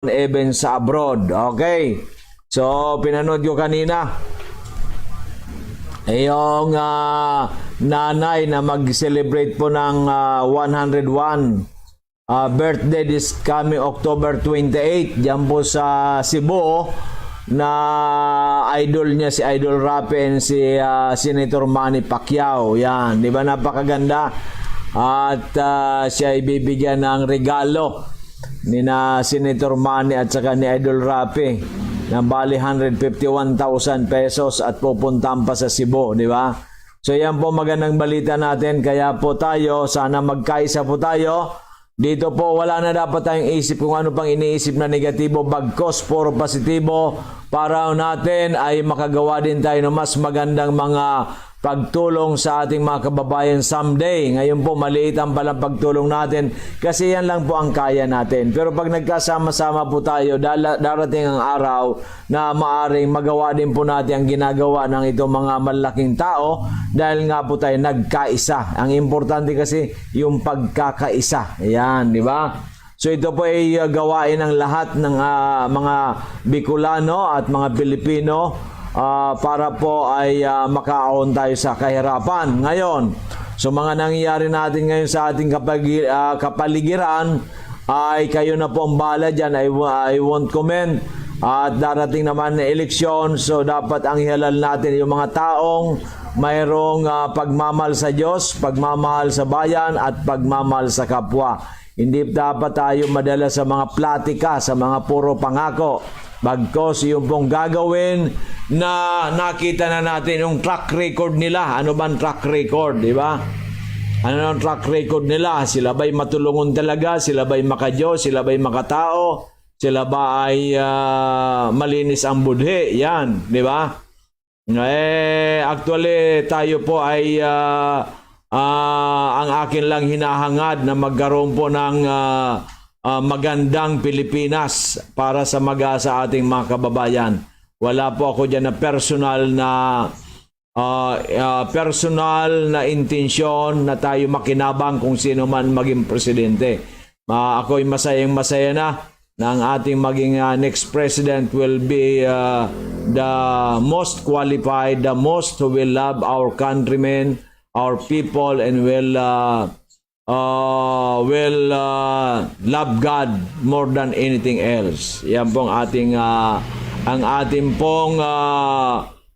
even sa abroad. Okay. So, pinanood ko kanina yung nanay na mag-celebrate po ng 101 birthday this coming October 28 diyan po sa Cebu, na idol niya si Idol Rapi and si Senator Manny Pacquiao. Yan, di ba napakaganda? At siya ay bibigyan ng regalo ni na Senator Manny at saka ni Idol Rapi na bali 151,000 pesos at pupuntahan pa sa Cebu, di ba? So yan po magandang balita natin, kaya po tayo sana magkaisa po tayo. Dito po wala na dapat tayong isip kung ano pang iniisip na negatibo, bagkos puro positibo para natin ay makagawa din tayo ng mas magandang mga pagtulong sa ating mga kababayan someday. Ngayon po maliit ang palang pagtulong natin kasi yan lang po ang kaya natin. Pero pag nagkasama-sama po tayo, darating ang araw na maaring magawa din po natin ang ginagawa ng itong mga malaking tao dahil nga po tayo nagkaisa. Ang importante kasi yung pagkakaisa. Ayan, di ba? So ito po ay gawain ng lahat ng mga Bicolano at mga Pilipino para po ay makaahon tayo sa kahirapan ngayon. So mga nangyayari natin ngayon sa ating kapaligiran ay kayo na po ang bahala dyan. I won't comment. At darating naman na eleksyon, so dapat ang ihalal natin yung mga taong mayroong pagmamahal sa Diyos, pagmamahal sa bayan at pagmamahal sa kapwa. Hindi dapat tayo madala sa mga platika, sa mga puro pangako. Bagkos yung pong gagawin na nakita na natin yung track record nila. Ano ba ang track record, di ba? Ano ang track record nila? Sila ba'y matulungon talaga? Sila ba'y makadiyos? Sila ba'y makatao? Sila ba ay malinis ang budhe? Yan, di ba? Actually, tayo po ay ang akin lang hinahangad na magkaroon po ng magandang Pilipinas para sa sa ating mga kababayan. Wala po ako dyan na personal na intensyon na tayo makinabang kung sino man maging presidente. Ako'y masayang-masaya na ang ating maging next president will be the most qualified, the most who will love our countrymen, our people, and will love God more than anything else. Yan pong ang ating pong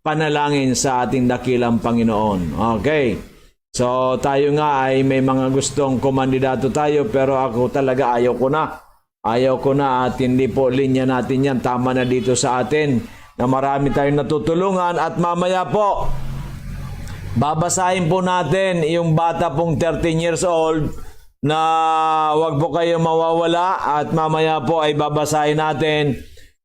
panalangin sa ating dakilang Panginoon. Okay. So tayo nga ay may mga gustong kumandidato tayo, pero ako talaga ayaw ko na. Ayaw ko na at hindi po linya natin yan. Tama na dito sa atin na marami tayong natutulungan at mamaya po babasahin po natin yung bata pong 13 years old na wag po kayo mawawala at mamaya po ay babasahin natin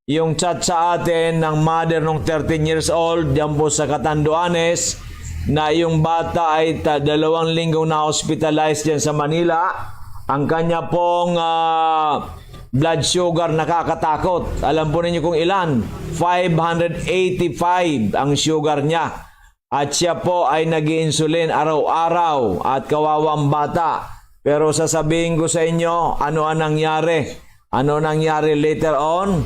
yung chat sa atin ng mother ng 13 years old diyan po sa Catanduanes na yung bata ay 2 linggo na hospitalized diyan sa Manila. Ang kanya pong blood sugar nakakatakot. Alam po ninyo kung ilan? 585 ang sugar niya. At siya po ay nag-insulin araw-araw at kawawang bata. Pero sasabihin ko sa inyo, ano ang nangyari? Ano nangyari later on?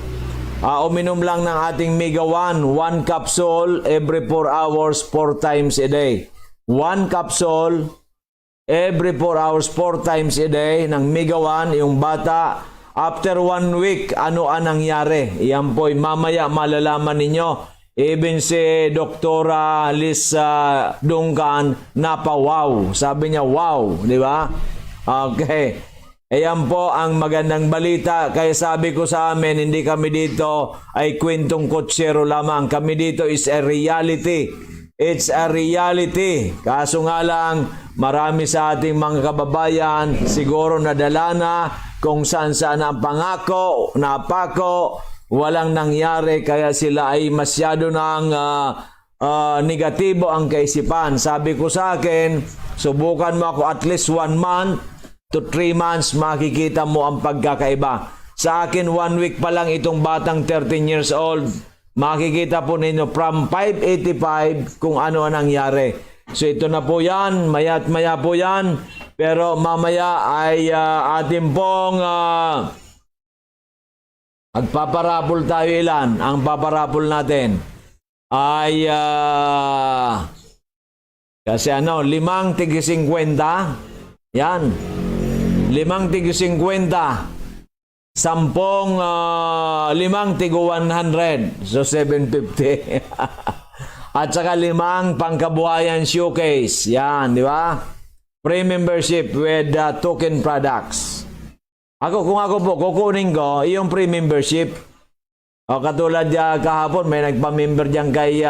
Uminom lang ng ating Mega 1 capsule every 4 hours, 4 times a day. 1 capsule every 4 hours, 4 times a day ng Mega 1, yung bata. After 1 week, ano ang nangyari? Yan po'y mamaya malalaman ninyo. Even si Doktora Lisa Duncan napawaw. Sabi niya, wow. Di ba? Okay. Ayan po ang magandang balita. Kaya sabi ko sa amin, hindi kami dito ay kwentong kotsero lamang. Kami dito is a reality. It's a reality. Kaso nga lang, marami sa ating mga kababayan siguro nadala na kung saan-saan ang pangako, napako, walang nangyari kaya sila ay masyado ng negatibo ang kaisipan. Sabi ko sa akin, subukan mo ako at least 1 month to 3 months, makikita mo ang pagkakaiba. Sa akin, 1 week pa lang itong batang 13 years old, makikita po ninyo from 585 kung ano ang nangyari. So ito na po yan, maya't maya po yan. Pero mamaya ay ating pong Magpaparapol tayo ilan. Ang paparapol natin ay kasi 5 tig 50. Yan. 5 tig 50. 10 5 tig 100. So 750. At saka 5 pangkabuhayan showcase. Yan, di ba? Free membership with token products. Kung ako po, kukunin ko yung free membership. O katulad kahapon, may nagpa-member dyan kay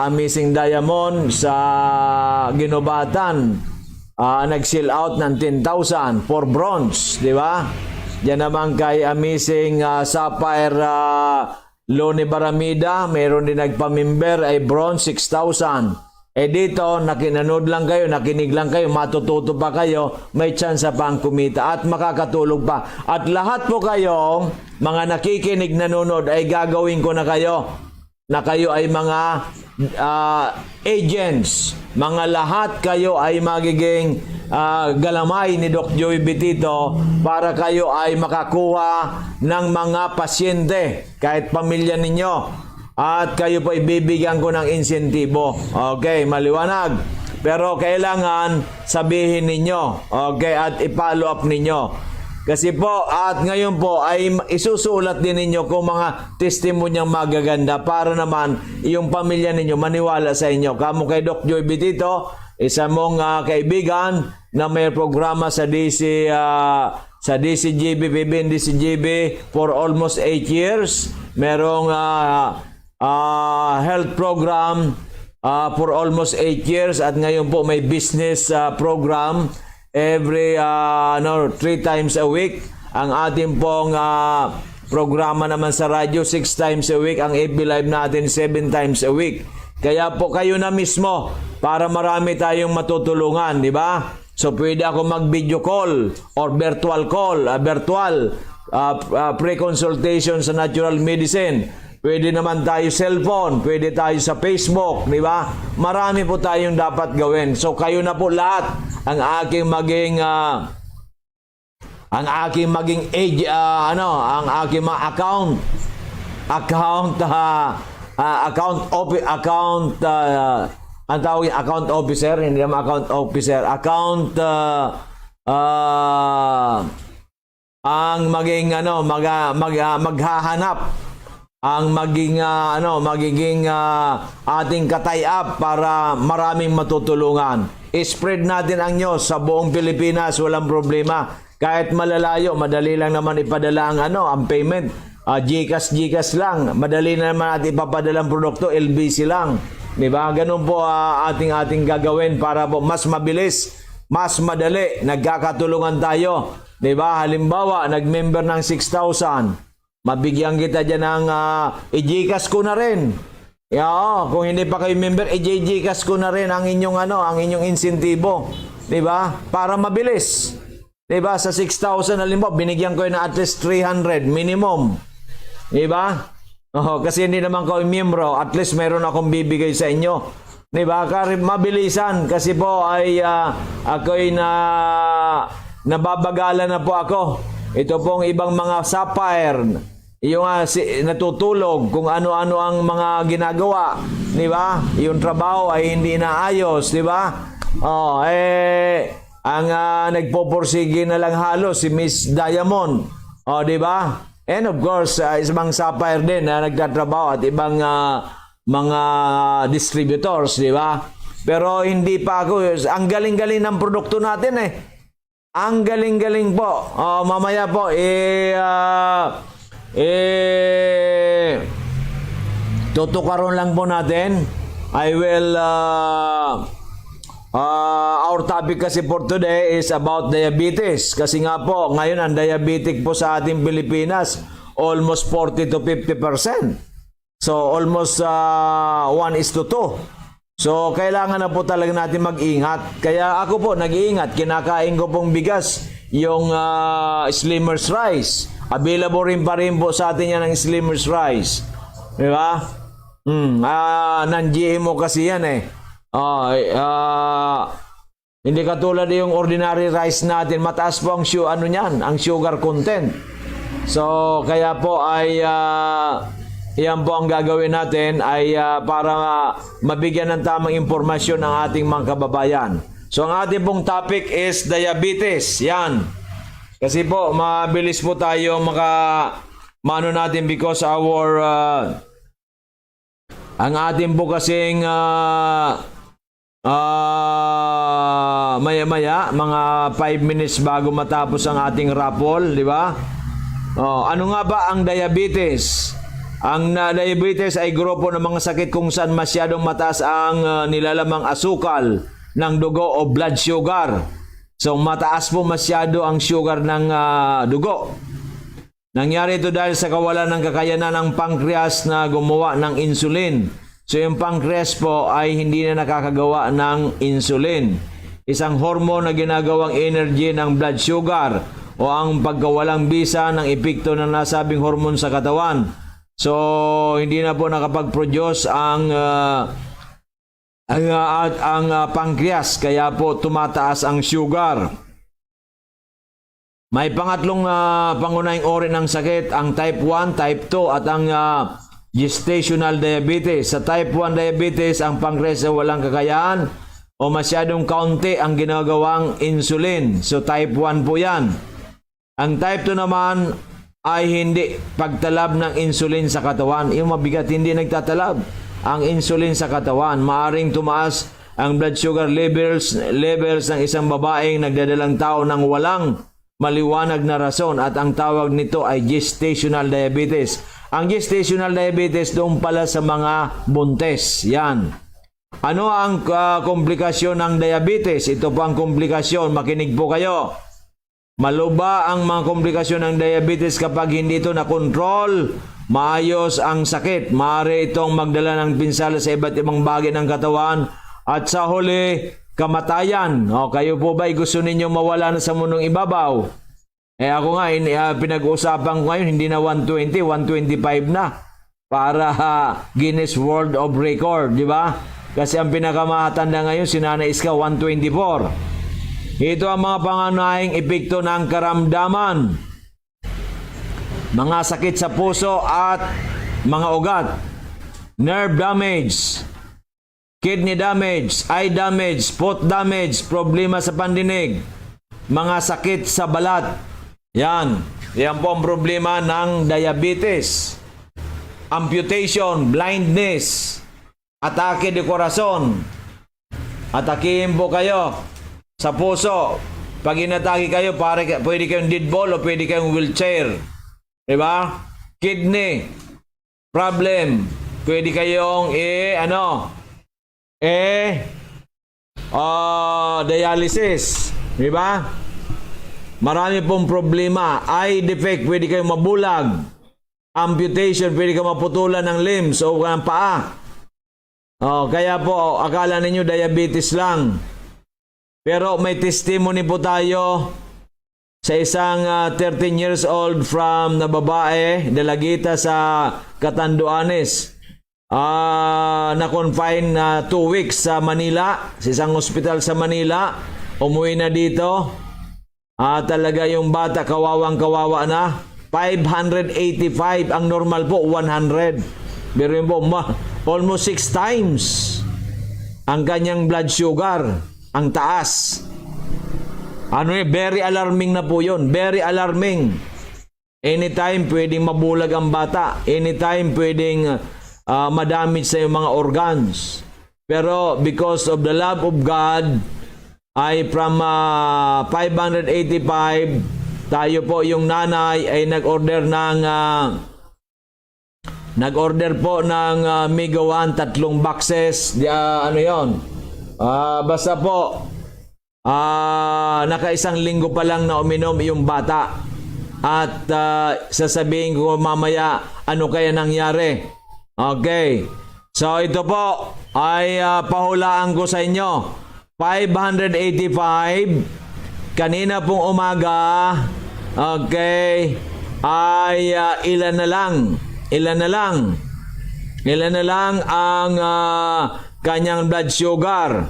Amazing Diamond sa Ginobatan. Nag-sell out ng 10,000 for bronze, di ba? Diyan naman kay Amazing Sapphire Loni Baramida, mayroon din nagpa-member ay bronze 6,000. Dito, nakinanood lang kayo, nakinig lang kayo, matututo pa kayo, may chance pang kumita at makakatulog pa. At lahat po kayong mga nakikinig, nanonood ay gagawin ko na kayo ay mga agents. Mga lahat kayo ay magiging galamay ni Doc Joey Betito para kayo ay makakuha ng mga pasyente, kahit pamilya ninyo. At kayo po ibibigyan ko ng insentibo. Okay, maliwanag. Pero kailangan sabihin ninyo. Okay, at i-follow up ninyo. Kasi po, at ngayon po ay isusulat din ninyo kung mga testimonyang magaganda para naman yung pamilya ninyo maniwala sa inyo. Kamu kay Doc Joey Betito, isa mong kaibigan na may programa sa DCGB, PBN DCGB for almost 8 years. Merong health program for almost 8 years at ngayon po may business program every 3 times a week. Ang ating pong programa naman sa radyo 6 times a week. Ang FB Live natin 7 times a week. Kaya po kayo na mismo para marami tayong matutulungan, di ba? So pwede ako mag-video call or virtual call, pre-consultation sa natural medicine. Pwede naman tayo cellphone, pwede tayo sa Facebook, di ba? Marami po tayong dapat gawin. So kayo na po lahat ang aking maging ang aking mga account officer, hindi naman account officer, ang maging maghahanap ang magiging ating katay-up para maraming matutulungan. I-spread natin ang news sa buong Pilipinas, walang problema. Kahit malalayo, madali lang naman ipadala ang payment. GCash lang. Madali na naman natin ipapadala ang produkto, LBC lang. Diba? Ganun po ating gagawin para po mas mabilis, mas madali. Nagkakatulungan tayo. Diba? Halimbawa, nag-member ng 6,000. Mabigyan kita dyan ng i-GCash ko na rin. Kung hindi pa kayo member, i-GCash ko na rin ang inyong insentibo. Diba? Para mabilis. Diba? Sa 6,000, halimbawa, binigyan ko na at least 300 minimum. Diba? Kasi hindi naman kayo miyembro, at least meron akong bibigay sa inyo. Diba? Mabilisan. Kasi po ay ako'y nababagala na po ako. Ito pong ibang mga sapphire, yung natutulog kung ano-ano ang mga ginagawa, di ba? Yung trabaho ay hindi naayos, di ba? Ang nagpoporsige na lang halos si Miss Diamond, di ba? And of course, isang sapphire din na nagtatrabaho at ibang mga distributors, di ba? Pero hindi pa ako, ang galing-galing ng produkto natin Ang galing-galing po. Mamaya po, tutukaron lang po natin. I will, our topic kasi for today is about diabetes. Kasi nga po, ngayon ang diabetic po sa ating Pilipinas, almost 40 to 50%. So, almost 1:2. So, kailangan na po talaga natin mag-ingat. Kaya ako po, nag-iingat. Kinakain ko pong bigas, yung Slimmer's Rice. Available rin pa rin po sa atin yan ng Slimmer's Rice. Di ba? Non-GMO kasi yan hindi katulad yung ordinary rice natin. Mataas po ang ang sugar content. So, kaya po ay iyan po ang gagawin natin ay para mabigyan ng tamang impormasyon ng ating mga kababayan. So, ang ating pong topic is diabetes. Yan. Kasi po, mabilis po tayo mano natin because ang ating po kasing maya-maya, mga 5 minutes bago matapos ang ating raffle, di ba? Ano nga ba ang diabetes? Ang diabetes ay grupo ng mga sakit kung saan masyadong mataas ang nilalamang asukal ng dugo o blood sugar. So mataas po masyado ang sugar ng dugo. Nangyari ito dahil sa kawalan ng kakayanan ng pancreas na gumawa ng insulin. So yung pancreas po ay hindi na nakakagawa ng insulin. Isang hormone na ginagawang energy ng blood sugar o ang pagkawalang bisa ng epekto ng nasabing hormone sa katawan. So hindi na po nakapag-produce ang pancreas, kaya po tumataas ang sugar. May pangatlong pangunahing uri ng sakit, ang type 1, type 2 at ang gestational diabetes. Sa type 1 diabetes, ang pancreas ay walang kakayahan o masyadong kaunti ang ginagawang insulin. So type 1 po yan. Ang type 2 naman ay hindi pagtalab ng insulin sa katawan. Yung mabigat, hindi nagtatalab ang insulin sa katawan. Maaring tumaas ang blood sugar levels ng isang babaeng nagdadalang tao ng walang maliwanag na rason at ang tawag nito ay gestational diabetes. Ang gestational diabetes doon pala sa mga buntes. Yan. Ano ang komplikasyon ng diabetes? Ito po ang komplikasyon. Makinig po kayo. Maluba ang mga komplikasyon ng diabetes kapag hindi ito nakontrol. Maayos ang sakit. Maaari itong magdala ng pinsala sa iba't ibang bagay ng katawan at sa huli, kamatayan. Kayo po ba gusto ninyong mawala na sa mundong ibabaw? Ako nga, pinag-uusapan ko ngayon, hindi na 120, 125 na. Para Guinness World of Record, di ba? Kasi ang pinakamahatanda ngayon, si Nanay Iska, 124. Ito ang mga pangunahing epekto ng karamdaman. Mga sakit sa puso at mga ugat. Nerve damage. Kidney damage, eye damage, foot damage, problema sa pandinig, mga sakit sa balat. Yan po ang problema ng diabetes. Amputation, blindness, atake de corazon. Atakihin po kayo sa puso. Pag inatake kayo, pwede kayong dead ball o pwede kayong wheelchair. Diba? Kidney problem, pwede kayong dialysis, di ba? Marami pong problema. Eye defect, pwede kayong mabulag. Amputation, pwede kayong maputulan ng limbs o ng paa. Kaya po, akala ninyo diabetes lang. Pero may testimony po tayo sa isang 13 years old from na babae, dalagita sa Catanduanes. Na-confine na 2 weeks sa Manila, sa isang hospital sa Manila. Umuwi na dito. Talaga yung bata, kawawang-kawawa na. 585, ang normal po 100. Pero yun po, almost 6 times ang kanyang blood sugar, ang taas. Very alarming na po yun. Very alarming. Anytime pwedeng mabulag ang bata. Anytime pwedeng madamage sa iyong mga organs. Pero because of the love of God, ay from 585, tayo po yung nanay ay nag-order po ng Mega 1, 3 boxes. Basta po, naka-1 linggo pa lang na uminom yung bata. At sasabihin ko mamaya, ano kaya nangyari? Okay. So ito po ay pahulaan ko sa inyo. 585 kanina pong umaga. Okay. Ay ilan na lang ang kanyang blood sugar.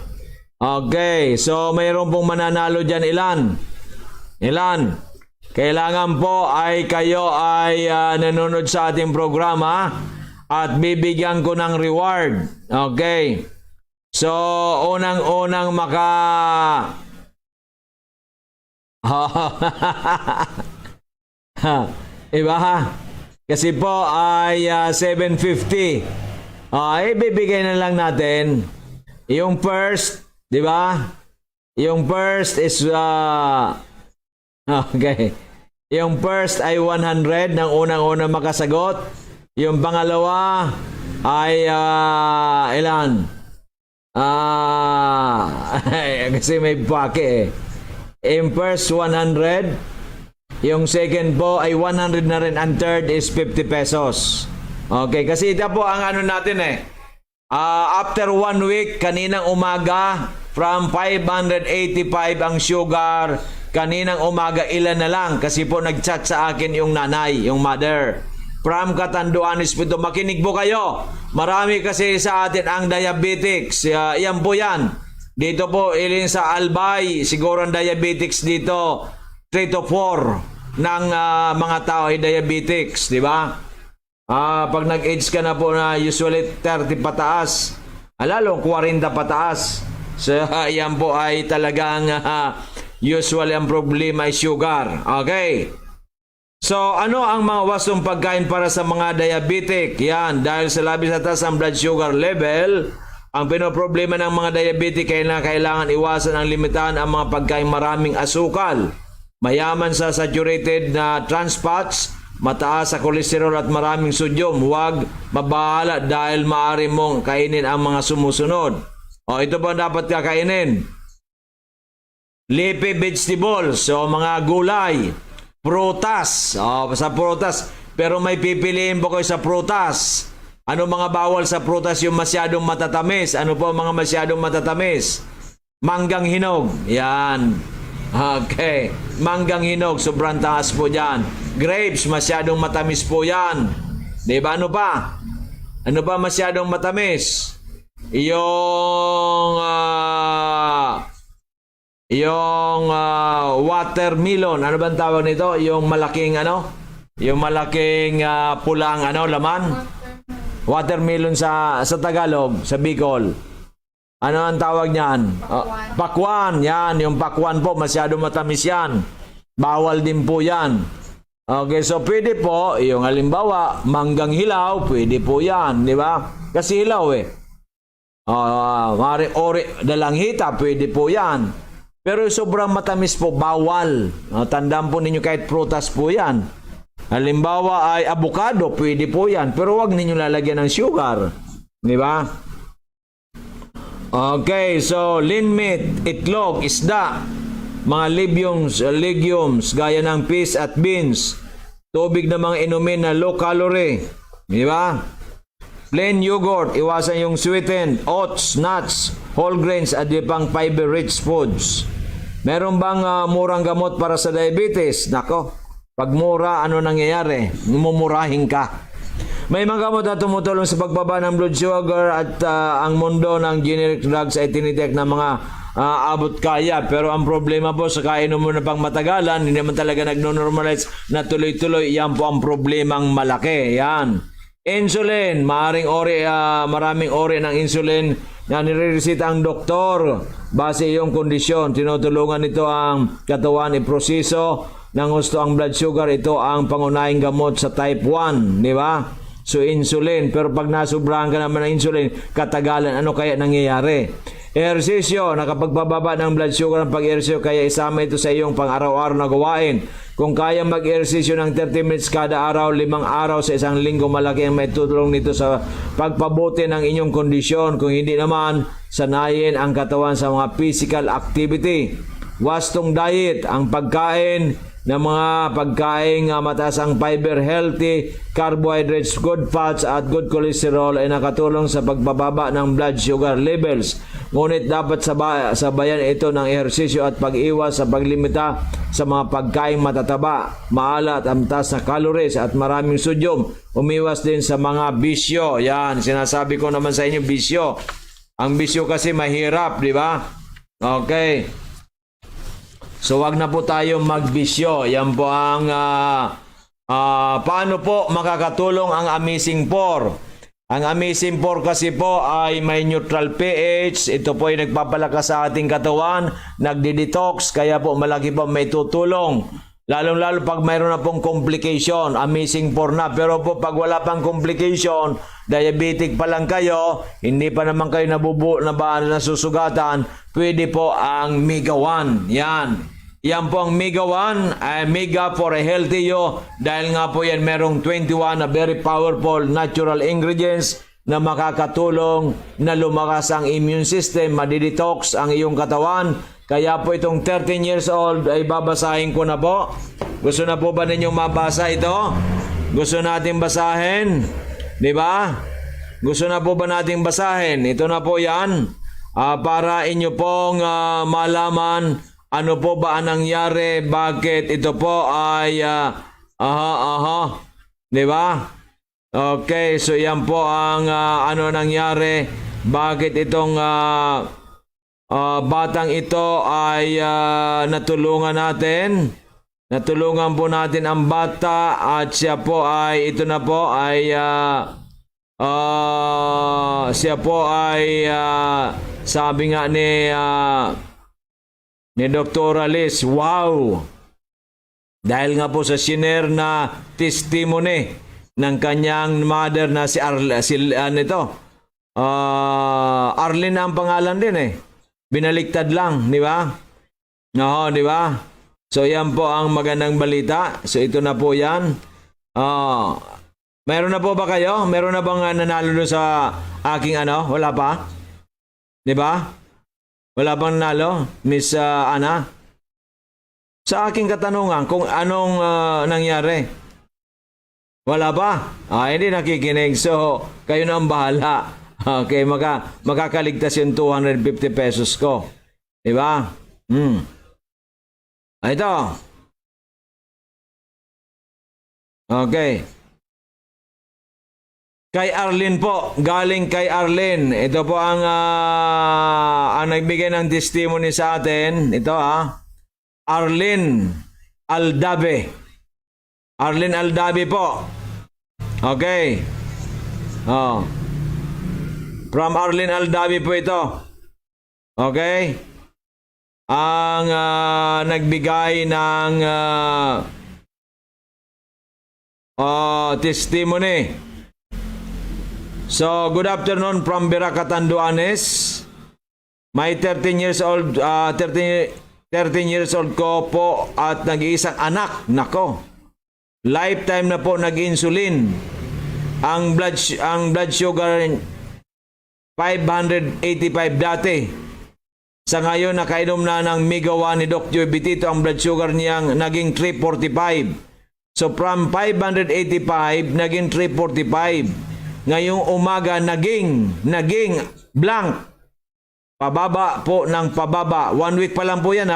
Okay. So mayroon pong mananalo dyan. Ilan? kailangan po ay kayo ay nanonood sa ating programa at bibigyan ko ng reward. Okay. So, unang-unang iba ha? Kasi po ay 750. Ibibigay na lang natin. Yung first, di ba? Yung first is okay. Yung first ay 100 ng unang-unang makasagot. Yung pangalawa ay ilan? Kasi may pake eh. Yung first 100. Yung second po ay 100 na rin. And third is 50 pesos. Okay, kasi ito po ang ano natin eh. After 1 week, kaninang umaga, from 585 ang sugar. Kaninang umaga, ilan na lang. Kasi po nag-chat sa akin yung nanay, yung mother. From Catanduanes po ito. Makinig po kayo. Marami kasi sa atin ang diabetics. Yan po yan. Dito po, ilin sa Albay, siguro ang diabetics dito, 3 to 4 ng mga tao ay diabetics, di ba? Pag nag-age ka na po na usually 30 pataas, lalo 40 pataas. So, yan po ay talagang usually ang problema ay sugar. Okay. So, ano ang mga wastong pagkain para sa mga diabetic? Yan, dahil sa labis na taas ang blood sugar level, ang pinoproblema ng mga diabetic ay na kailangan iwasan ang limitahan ang mga pagkain maraming asukal, mayaman sa saturated na trans fats, mataas sa kolesterol at maraming sodium. Huwag mabahala dahil maaari mong kainin ang mga sumusunod. Ito po dapat kakainin. Leafy vegetables, so mga gulay, prutas. Sa prutas, pero may pipiliin po kayo sa prutas. Ano mga bawal sa prutas? Yung masyadong matatamis. Ano po mga masyadong matatamis? Manggang hinog. Yan. Okay. Manggang hinog, sobrang taas po dyan. Grapes, masyadong matamis po yan. Diba? Ano pa? Ano pa masyadong matamis? Yung watermelon. Ano ba ang tawag nito? Yung malaking ano? Yung malaking pulang ano, laman? Watermelon sa Tagalog, sa Bicol. Ano ang tawag niyan? Pakwan. Yan, yung pakwan po, masyado matamis yan. Bawal din po yan. Okay, so pwede po, yung halimbawa, manggang hilaw, pwede po yan, di ba? Kasi hilaw eh. Dalang hita, pwede po yan. Pero sobrang matamis po, bawal. Tandaan po ninyo kahit prutas po yan. Halimbawa ay avocado, pwede po yan. Pero wag ninyo lalagyan ng sugar. Di ba? Okay, so lean meat, itlog, isda, mga legumes, gaya ng peas at beans, tubig na mga inumin na low calorie. Di ba? Plain yogurt, iwasan yung sweetened, oats, nuts, whole grains at di pang fiber-rich foods. Meron bang murang gamot para sa diabetes? Nako. Pag mura, ano nangyayari? Mumurahin ka. May mga gamot na tumutulong sa pagbaba ng blood sugar at ang mundo ng generic drugs ay tinitek na mga abot kaya. Pero ang problema po sa kainom mo na pang matagalan, hindi naman talaga nagno-normalize na tuloy-tuloy. Yan po ang problemang malaki. Yan. Insulin. Maraming ori ng insulin na nireresita ang doktor. Base iyong kondisyon, tinutulungan nito ang katawan iproseso ng gusto ang blood sugar. Ito ang pangunahing gamot sa type 1, di ba? So insulin, pero pag nasubrahan ka naman ng insulin, katagalan, ano kaya nangyayari? Ehersisyo, nakapagbababa ng blood sugar ang pag-ehersisyo, kaya isama ito sa iyong pang-araw-araw na gawain. Kung kaya mag-ehersisyo ng 30 minutes kada araw, 5 araw sa isang linggo, malaki ang may tutulong nito sa pagpabuti ng inyong kondisyon. Kung hindi naman, sanayin ang katawan sa mga physical activity. Wastong diet, ang pagkain ng mga pagkain mataas ang fiber, healthy carbohydrates, good fats at good cholesterol ay nakatulong sa pagbababa ng blood sugar levels. Ngunit dapat sabayan ito ng ehersisyo at pag-iwas sa paglimita sa mga pagkain matataba, maalat, ang taas na calories at maraming sodium. Umiwas din sa mga bisyo. Yan, sinasabi ko naman sa inyo, bisyo. Ang bisyo kasi mahirap, di ba? Okay. So wag na po tayo magbisyo. Yan po ang paano po makakatulong ang Amazing 4. Ang Amazing 4 kasi po ay may neutral pH. Ito po ay nagpapalakas sa ating katawan, nagdi-detox, kaya po malaki po may tutulong. Lalong-lalo pag mayroon na pong complication, Amazing 4 na. Pero po pag wala pang complication, diabetic pa lang kayo, hindi pa naman kayo nasusugatan, pwede po ang Mega 1. Yan po ang Mega 1, Mega for a healthy you. Dahil nga po yan merong 21 na very powerful natural ingredients na makakatulong na lumakas ang immune system, madidetox ang iyong katawan. Kaya po itong 13 years old ay babasahin ko na po. Gusto na po ba ninyong mabasa ito? Gusto natin basahin? Di ba? Gusto na po ba natin basahin? Ito na po yan. Para inyo pong malaman ano po ba ang nangyari, bakit ito po ay di ba? Okay, so yan po ang ano nangyari, bakit itong batang ito ay natulungan natin. Natulungan po natin ang bata at siya po ay ito na po ay siya po ay sabi nga ni Dr. Alice, wow! Dahil nga po sa shiner na testimony ng kanyang mother na si Arlene ang pangalan din eh. Binaliktad lang, di ba? Oo, di ba? So yan po ang magandang balita. So ito na po yan. Meron na po ba kayo? Meron na bang nanalo doon sa aking Wala pa? Di ba? Wala bang nanalo, Miss Ana? Sa aking katanungan, kung anong nangyari? Wala pa? Hindi nakikinig. So, kayo na ang bahala. Okay, makakaligtas yung 250 pesos ko. Diba? Ito. Okay. Kay Arlene po, galing kay Arlene. Ito po ang nagbigay ng testimony sa atin. Ito Arlene Aldabe. Arlene Aldabe po. Okay. From Arlene Aldabe po ito. Okay. Ang nagbigay ng testimony. So, good afternoon from Biracatan, Duanes. May 13 years old ko po at nag-iisang anak. Nako. Lifetime na po nag-insulin. Ang blood sugar 585 dati. Sa ngayon nakainom na ng Mega 1 ni Doc Joey Bitito, ang blood sugar niyang naging 345. So from 585 naging 345. Ngayong umaga naging blank. Pababa po ng pababa. 1 week pa lang po yan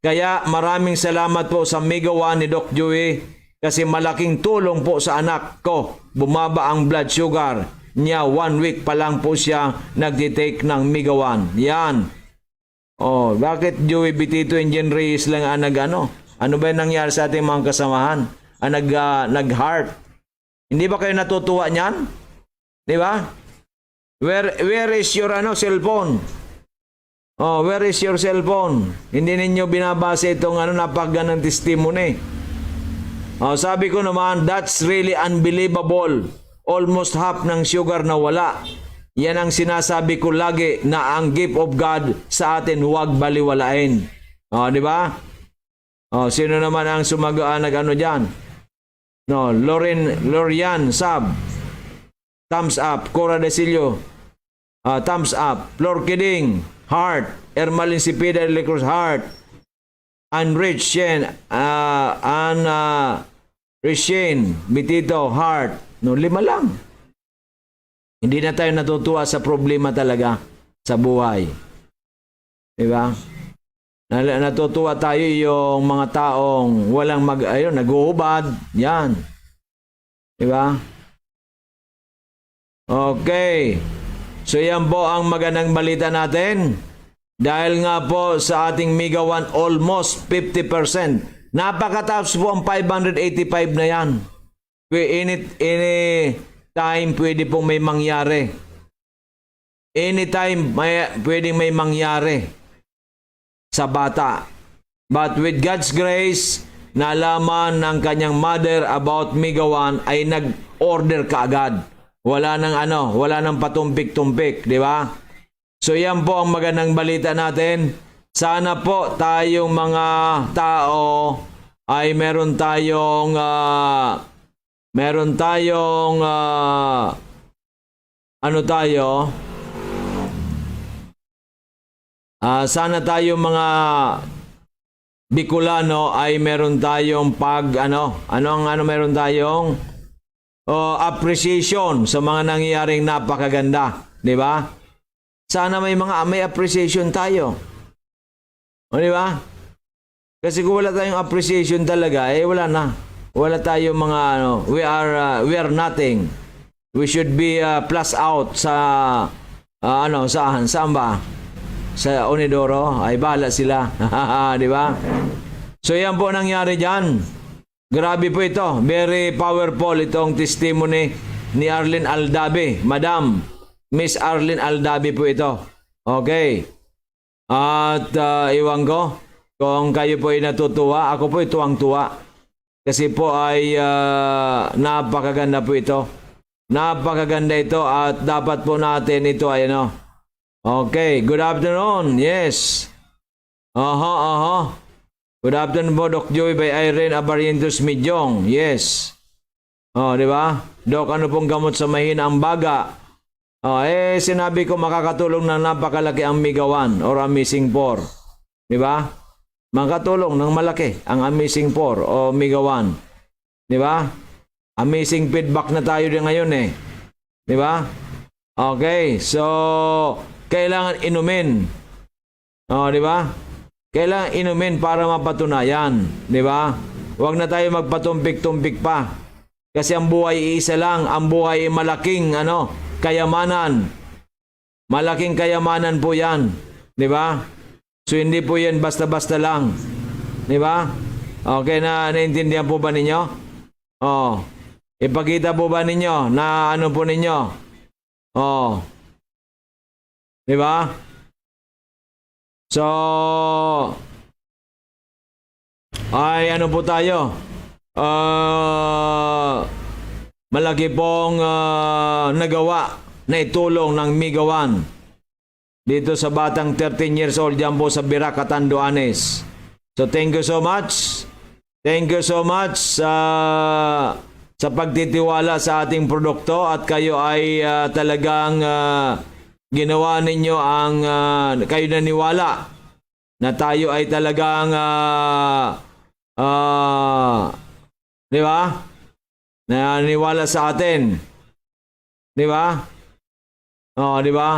Kaya maraming salamat po sa Mega 1 ni Doc Joey kasi malaking tulong po sa anak ko. Bumaba ang blood sugar niya. 1 week pa lang po siya nagtitake ng Mega 1. Yan. Bakit Joey Bitito and Jen Reyes lang Ano ba yung nangyari sa ating mga kasamahan? Nag-heart. Hindi ba kayo natutuwa niyan? Di ba? Where is your cellphone? Where is your cellphone? Hindi ninyo binabasa itong napakagandang testimony. Sabi ko naman, that's really unbelievable. Almost half ng sugar na wala. Yan ang sinasabi ko lagi na ang gift of God sa atin huwag baliwalain. Di ba? Sino naman ang nag-ano dyan? Lorian Sab. Thumbs up. Cora Desilio. Thumbs up. Flor Kiding. Heart. Ermalin Sipida de Cruz. Heart. Unrich Shen. Rishin. Bitito. Heart. 5 lang. Hindi na tayo natutuwa sa problema talaga sa buhay. Diba? Natutuwa tayo yung mga taong walang naguhubad. Yan. Diba? Okay. So yan po ang magandang balita natin. Dahil nga po sa ating Mega 1 almost 50%. Napakataas po ang 585 na yan. Any time pwede pong may mangyari. Anytime pwedeng may mangyari sa bata. But with God's grace, nalaman ng kanyang mother about Mega 1 ay nag-order kaagad. Wala nang patumpik-tumpik, di ba? So yan po ang magandang balita natin. Sana po tayong mga tao ay meron tayong sana tayo mga Bicolano ay meron tayong meron tayong appreciation sa mga nangyayaring napakaganda, di ba? Sana may appreciation tayo. O, di ba? Kasi kung wala tayong appreciation talaga, wala na. Wala tayong mga we are nothing. We should be plus out sa saan ba? Sa Unidoro, ay bahala sila. Di ba? So yan po nangyari dyan. Grabe po ito. Very powerful itong testimony ni Arlene Aldabe. Madam, Miss Arlene Aldabe po ito. Okay. At iwan ko, kung kayo po ay natutuwa, ako po ay tuwang-tuwa. Kasi po ay napakaganda po ito. Napakaganda ito at dapat po natin ito ay Okay, good afternoon. Yes. Good afternoon po, Doc Joey by Irene Abarientos Midyong. Yes. Di ba? Doc, ano pong gamot sa mahina ang baga? Sinabi ko makakatulong na napakalaki ang Mega 1 or Amazing 4. Di ba? Makakatulong ng malaki ang Amazing 4 o Mega 1. Di ba? Amazing feedback na tayo din ngayon Di ba? Okay, so kailangan inumin. Di ba? Kailangan inumin para mapatunayan, di ba? Huwag na tayo magpatumpik-tumpik pa. Kasi ang buhay iisa lang, ang buhay ay malaking kayamanan. Malaking kayamanan po 'yan, di ba? So hindi po 'yan basta-basta lang. Di ba? Okay na naintindihan po ba ninyo? Ipakita po ba ninyo na po ninyo? Di ba? So, ay po tayo? Malaki pong nagawa na itulong ng Mega 1 dito sa batang 13 years old dyan po sa Birac, Catanduanes. So, thank you so much. Thank you so much sa pagtitiwala sa ating produkto at kayo ay talagang ginawa ninyo kayo naniwala na tayo ay talagang di ba? Naniwala sa atin. Di ba? Di ba?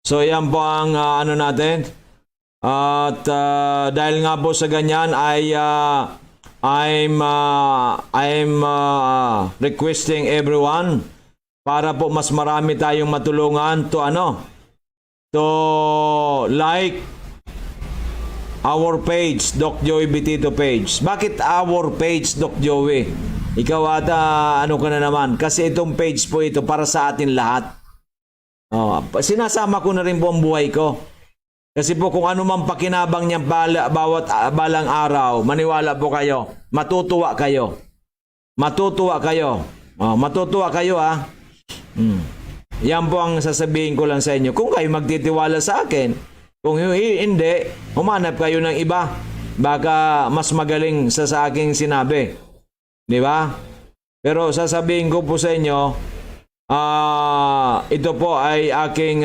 So yan po ang natin. At dahil nga po sa ganyan ay I'm requesting everyone para po mas marami tayong matulungan to like our page, Doc Joey Bitito page. Bakit our page, Doc Joey? Ikaw ata ka na naman? Kasi itong page po ito para sa atin lahat. Sinasama ko na rin po ang buhay ko. Kasi po kung ano man pakinabang niya bawat balang araw, maniwala po kayo, matutuwa kayo. Matutuwa kayo. Matutuwa kayo Yan po ang sasabihin ko lang sa inyo. Kung kayo magtitiwala sa akin, kung hindi, humanap kayo ng iba. Baka mas magaling sa aking sinabi. Di ba? Pero sasabihin ko po sa inyo, ito po ay aking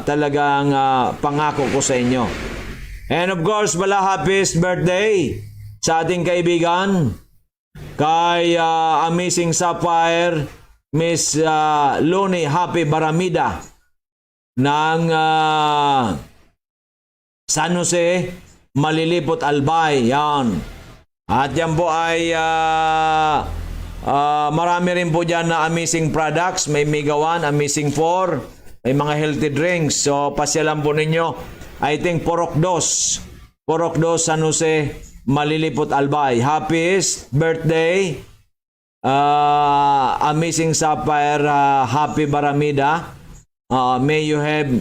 talagang pangako ko sa inyo. And of course, happiest birthday sa ating kaibigan kay Amazing Sapphire, Miss Loni Happy Baramida ng San Jose, Malilipot, Albay. Yan. At yan po ay Marami rin po dyan na amazing products. May Mega 1, Amazing 4, may mga healthy drinks. So, pasyalan po ninyo. I think Porok Dos, San Jose, Malilipot, Albay. Happiest birthday, Amazing Sapphire, Happy Baramida. May you have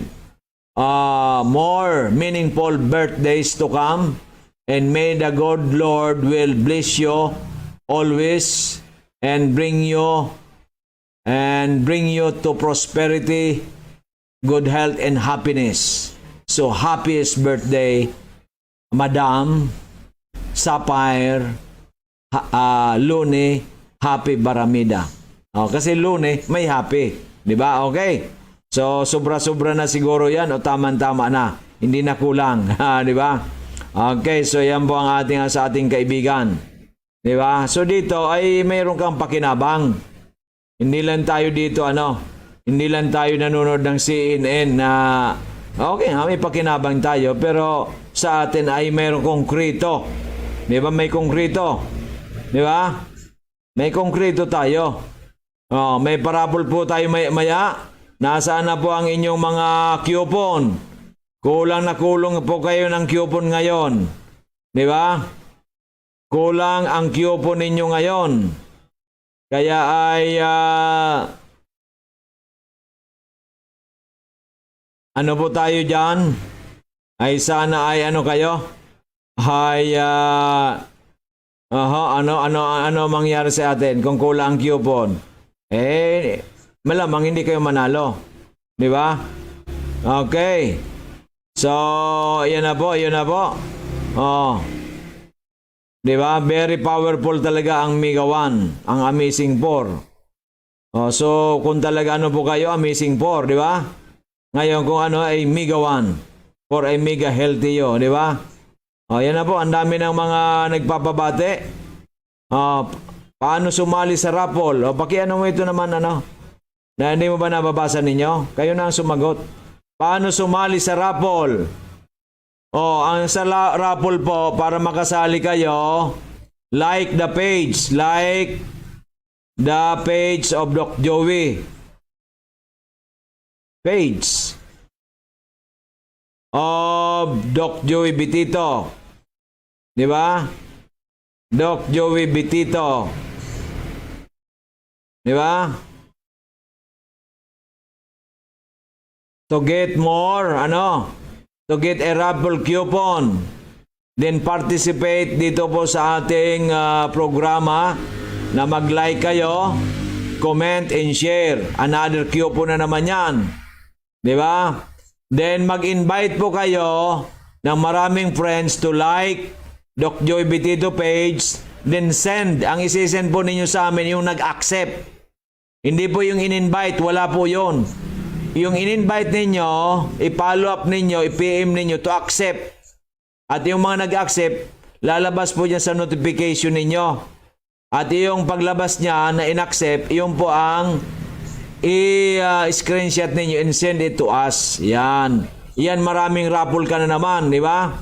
more meaningful birthdays to come. And may the God Lord will bless you always and bring you to prosperity, good health, and happiness. So, happiest birthday, Madam Sapphire Lune, Happy Baramida. Kasi Lune, may happy. Di ba? Okay. So, sobra-sobra na siguro yan o tama-tama na. Hindi na kulang. Di ba? Okay, so yan po ang sa ating kaibigan. Di ba? So dito ay mayroon kang pakinabang. Hindi lang tayo dito hindi lang tayo nanonood ng CNN na okay, may pakinabang tayo, pero sa atin ay mayroong konkreto. Di ba? May konkreto. Di ba? May konkreto tayo. May parabol po tayo maya. Nasaan na po ang inyong mga coupon? Kulang na kulong po kayo ng coupon ngayon. Di ba? Kulang ang coupon ninyo ngayon. Kaya ay ano po tayo dyan? Ay sana ay kayo? Ay ano mangyari sa atin kung kulang ang coupon? Malamang hindi kayo manalo. Di ba? Okay. So, yan na po. Di ba? Very powerful talaga ang Mega 1, ang Amazing 4. So, kung talaga po kayo, Amazing 4, di ba? Ngayon, kung ay Mega 1, for a mega healthy yo, di ba? Yan na po, ang dami ng mga nagpapabate. Paano sumali sa raffle? Mo ito naman, na hindi mo ba nababasa ninyo? Kayo na ang sumagot. Paano sumali sa raffle? Ang sa raffle po, para makasali kayo, like the page of Doc Joey. Page of Doc Joey Bitito. Di ba? Doc Joey Bitito. Di ba? To get more, to get a raffle coupon, then participate dito po sa ating programa na mag-like kayo, comment, and share. Another coupon na naman yan. Di ba? Then mag-invite po kayo ng maraming friends to like Doc Joy Bitito page, then send. Ang isi-send po ninyo sa amin yung nag-accept. Hindi po yung in-invite, wala po yun. Yung in-invite ninyo, i-follow up ninyo, i-PM ninyo to accept. At yung mga nag-accept, lalabas po dyan sa notification ninyo. At yung paglabas niya na in-accept, yung po ang i-screenshot ninyo and send it to us. Yan. Yan, maraming raffle ka na naman, di ba?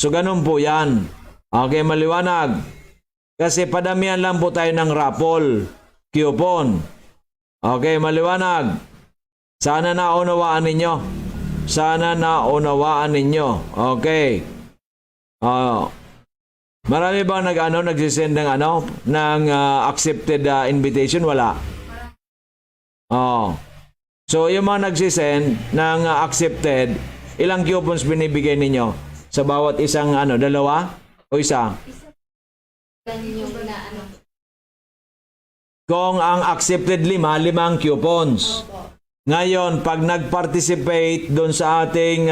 So, ganun po yan. Okay, maliwanag. Kasi padamihan lang po tayo ng raffle coupon. Okay, maliwanag. Sana naunawaan ninyo. Okay. Marami bang nagsisend ng accepted invitation? Wala. So, yung mga nagsisend ng accepted, ilang coupons binibigay ninyo? Sa bawat isang dalawa? O isa? Kung ang accepted 5 coupons. Ngayon, pag nag-participate doon sa ating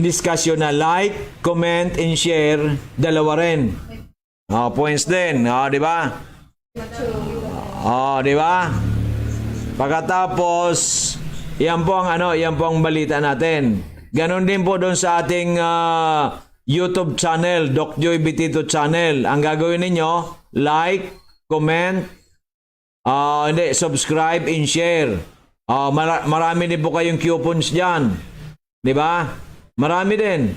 discussion na like, comment, and share, 2 rin. Points din. Di ba? Di ba? Pagkatapos, yan po ang balita natin. Ganon din po doon sa ating YouTube channel, Doc Joy Bitito channel. Ang gagawin ninyo, like, comment, subscribe and share. Marami din po kayong coupons dyan. Di ba? Marami din.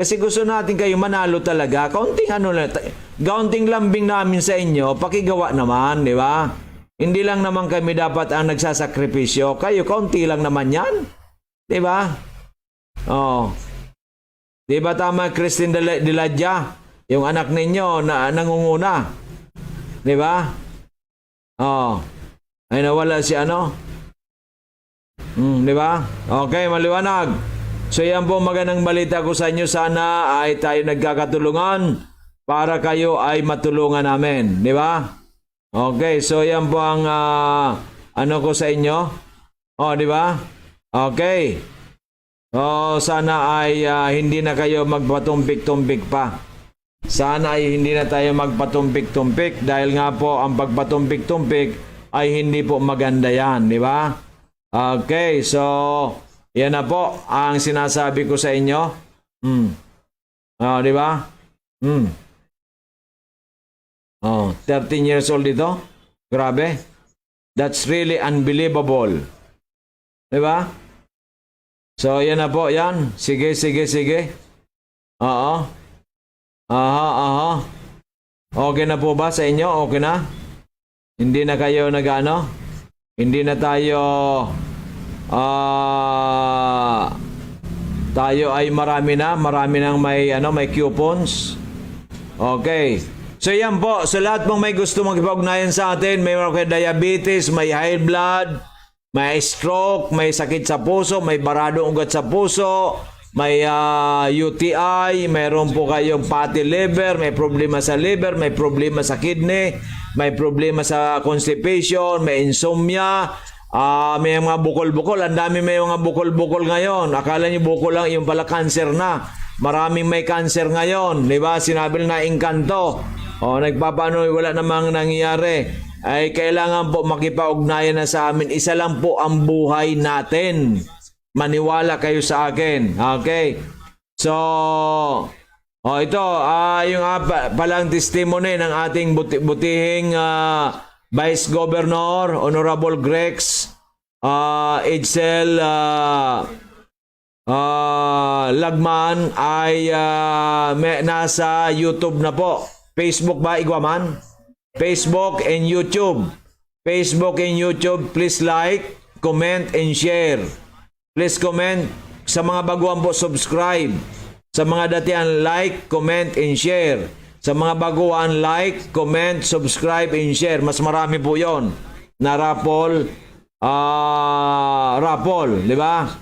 Kasi gusto natin kayo manalo talaga. Kaunting lambing namin sa inyo, pakigawa naman, di ba? Hindi lang naman kami dapat ang nagsasakripisyo. Kayo, kaunti lang naman yan. Di ba? Oh. Di ba tama, Christine Diladja? Yung anak ninyo na nangunguna. Di ba? Oh. Ay nawala si ano? Di ba? Okay, maliwanag. So yan po magandang balita ko sa inyo. Sana ay tayo nagkakatulungan para kayo ay matulungan namin. Di ba? Okay, so yan po ang ano ko sa inyo. Oh, di ba? Okay. Oh, sana ay hindi na kayo magpatumpik-tumpik pa. Sana ay hindi na tayo magpatumpik-tumpik dahil nga po ang pagpatumpik-tumpik ay hindi po maganda yan, di ba? Okay, so yan na po ang sinasabi ko sa inyo. Di ba? 13 years old ito. Grabe. That's really unbelievable. Di ba? So, yan na po, yan. Sige. Oo. Aha. Okay na po ba sa inyo? Okay na? Hindi na kayo nag-ano? Hindi na tayo tayo ay marami nang may coupons. Okay. So yan po, sa lahat pong may gusto magpag-ugnayan sa atin, may diabetes, may high blood, may stroke, may sakit sa puso, may baradong ugat sa puso, may UTI, mayroon po kayong fatty liver, may problema sa liver, may problema sa kidney, may problema sa constipation, may insomnia, may mga bukol-bukol. Ang dami may mga bukol-bukol ngayon. Akala niyo bukol lang, yung pala cancer na. Maraming may cancer ngayon. Di ba? Sinabi na Engkanto. Nagpapano, wala namang nangyayari. Ay kailangan po makipag-ugnayan na sa amin. Isa lang po ang buhay natin. Maniwala kayo sa akin. Okay? So, ito, yung palang testimony ng ating butihing Vice Governor, Honorable Grex Edsel Lagman ay nasa YouTube na po. Facebook ba, Igwaman? Facebook and YouTube. Facebook and YouTube, please like, comment, and share. Please comment. Sa mga baguhan po, subscribe. Sa mga datihan, like, comment, and share. Sa mga baguhan, like, comment, subscribe, and share. Mas marami po yon na raffle, di ba?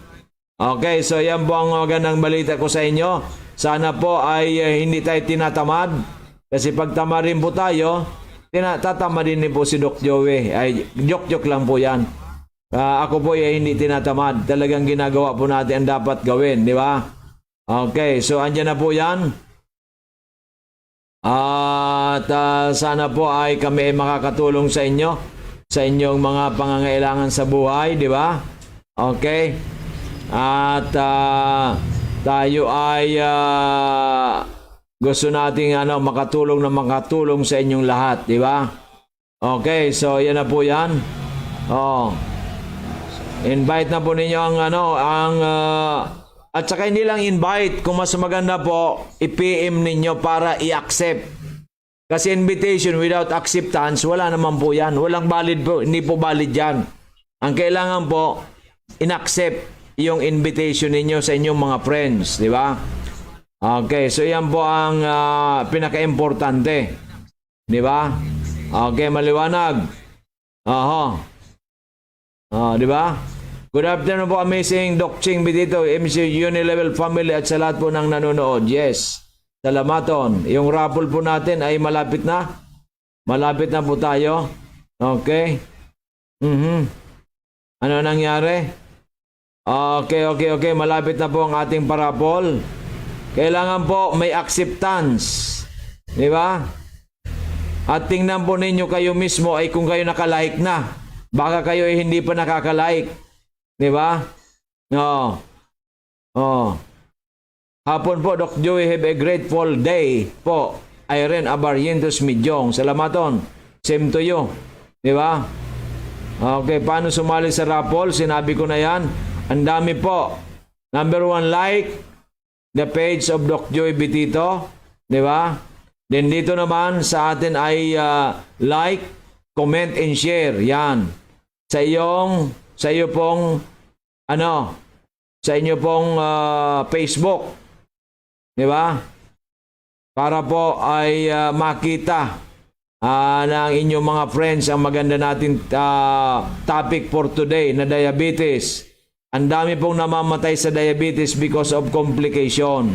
Okay, so yan po ang magandang balita ko sa inyo. Sana po ay hindi tayo tinatamad. Kasi pag tamarin po tayo, tatamarin din po si Doc Joey. Ay, joke-joke lang po yan. Ako po ay hindi tinatamad. Talagang ginagawa po natin ang dapat gawin, di ba? Okay, so andyan na po yan. At sana po ay kami ay makakatulong sa inyo sa inyong mga pangangailangan sa buhay, di ba? Okay? At tayo ay gusto nating makatulong sa inyong lahat, di ba? Okay, so yan na po yan. Invite na po ninyo at saka hindi lang invite, kung mas maganda po, i-PM ninyo para i-accept. Kasi invitation without acceptance, wala naman po yan. Walang valid po, hindi po valid yan. Ang kailangan po, in-accept yung invitation ninyo sa inyong mga friends, di ba? Okay, so yan po ang pinaka-importante. Di ba? Okay, maliwanag. Di ba? Good afternoon po, amazing Doc Ching Bitito, MC Unilevel family at sa lahat po ng nanonood. Yes, salamaton. Yung raffle po natin ay malapit na. Malapit na po tayo. Okay. Ano nangyari? Okay. Malapit na po ang ating parapol. Kailangan po may acceptance. Di ba? At tingnan po ninyo kayo mismo ay kung kayo nakalike na. Baka kayo ay hindi pa nakakalike. Di ba? Hapon po, Doc Joey, have a grateful day po. Irene Abarientos Midyong. Salamaton. Same to you. Di ba? Okay, paano sumali sa raffle? Sinabi ko na yan. Ang dami po. Number 1, like. the page of Doc Joy Betito, di ba? Then dito naman sa atin ay like, comment, and share. Yan. Sa iyo pong sa inyo pong Facebook, di ba? Para po ay makita ng inyong mga friends ang maganda nating topic for today na diabetes. Ang dami pong namamatay sa diabetes because of complication.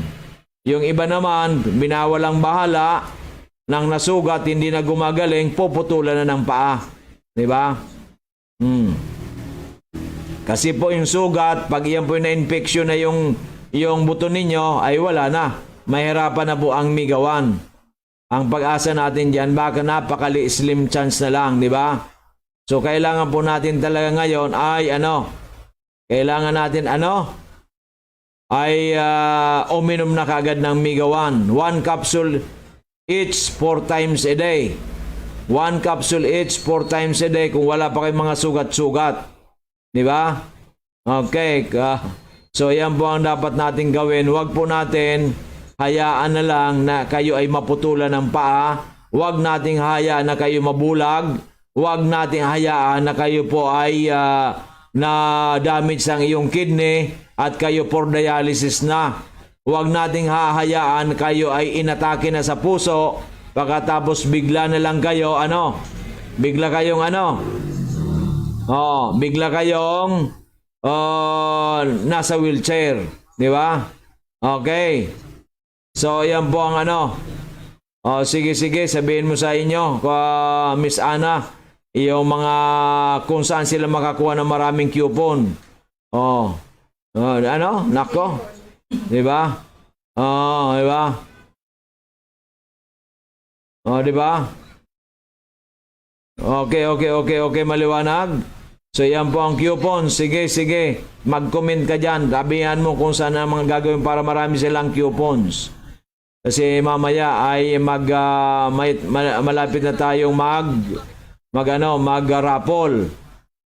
Yung iba naman, binawalang bahala, nang nasugat, hindi na gumagaling, puputulan na ng paa. Di ba? Kasi po yung sugat, pag iyan po yung na-infection na yung buto ninyo, ay wala na. Mahirapan na po ang migawan. Ang pag-asa natin dyan, baka napakali-slim chance na lang, di ba? So, kailangan po natin talaga ngayon ay kailangan natin uminom na kagad ng migawan. 1 capsule each 4 times a day. 1 capsule each 4 times a day kung wala pa kayong mga sugat-sugat. Di ba? Okay. So, yan po ang dapat natin gawin. Huwag po natin hayaan na lang na kayo ay maputulan ng paa. Huwag nating hayaan na kayo mabulag. Huwag nating hayaan na kayo po ay na damage ang iyong kidney at kayo for dialysis na. Huwag nating hahayaan kayo ay inatake na sa puso pagkatapos bigla na lang kayo bigla kayong nasa wheelchair, di ba? Okay. So yan po ang sige sabihin mo sa inyo Miss Ana yung mga kung saan sila makakuha ng maraming coupon. Nako. Di ba? Di ba? Di ba? Okay, maliwanag. So, yan po ang coupon. Sige. Mag-comment ka dyan. Sabihan mo kung saan ang mga gagawin para marami silang coupons. Kasi mamaya ay malapit na tayong mag-raffle.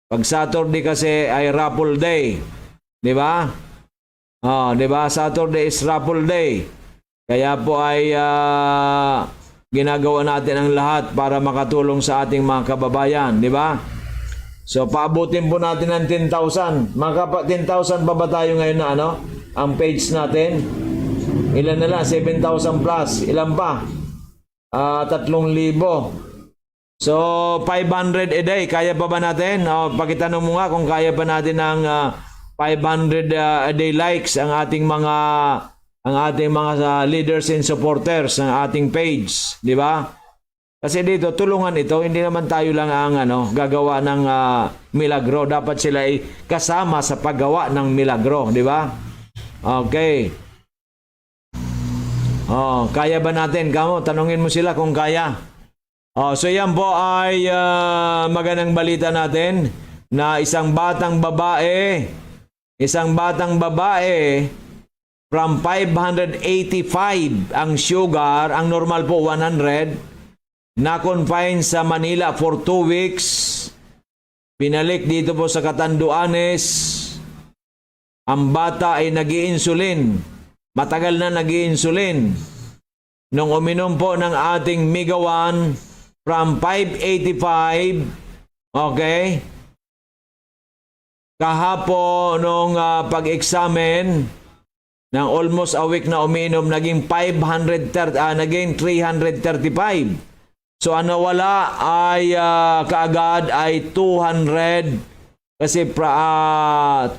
Pag Saturday kasi ay raffle day. Di ba? Di ba? Saturday is raffle day. Kaya po ay ginagawa natin ang lahat para makatulong sa ating mga kababayan. Di ba? So, paabutin po natin ng 10,000. 10,000 pa ba tayo ngayon na ang page natin? Ilan na lang? 7,000 plus. Ilan pa? 3,000. So, 500 a day. Kaya pa ba natin? Pakitanong mo nga kung kaya pa natin ng 500 a day likes ang ating mga leaders and supporters ng ating page. Di ba? Kasi dito, tulungan ito. Hindi naman tayo lang ang gagawa ng milagro. Dapat sila ay kasama sa paggawa ng milagro. Di ba? Okay. Kaya ba natin? Tanungin mo sila kung kaya. So yan po ay magandang balita natin na isang batang babae from 585 ang sugar, ang normal po 100, na-confine sa Manila for 2 weeks. Pinalik dito po sa Catanduanes. Ang bata ay nag-i-insulin. Matagal na nag-i-insulin. Nung uminom po ng ating Migawan from 585, okay? Kahapon nung pag-examine ng almost a week na uminom, naging 335. So wala ay kaagad ay 200 kasi 285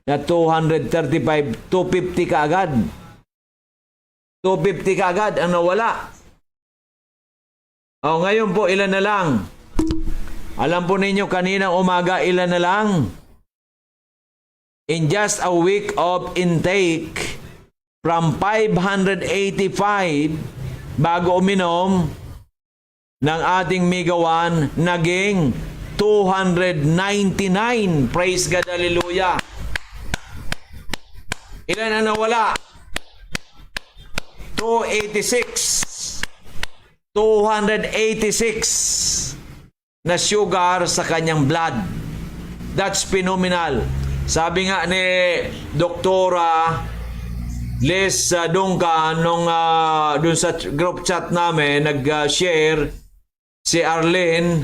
na 235, 250 kaagad. 250 kaagad ang nawala. Ngayon po ilan na lang? Alam po ninyo kaninang umaga ilan na lang? In just a week of intake from 585 bago uminom ng ating Migawan, naging 299. Praise God, hallelujah. Ilan ang nawala? 286 na sugar sa kanyang blood. That's phenomenal. Sabi nga ni Doktora Liz Duncan, nung dun sa group chat namin, nag-share si Arlene,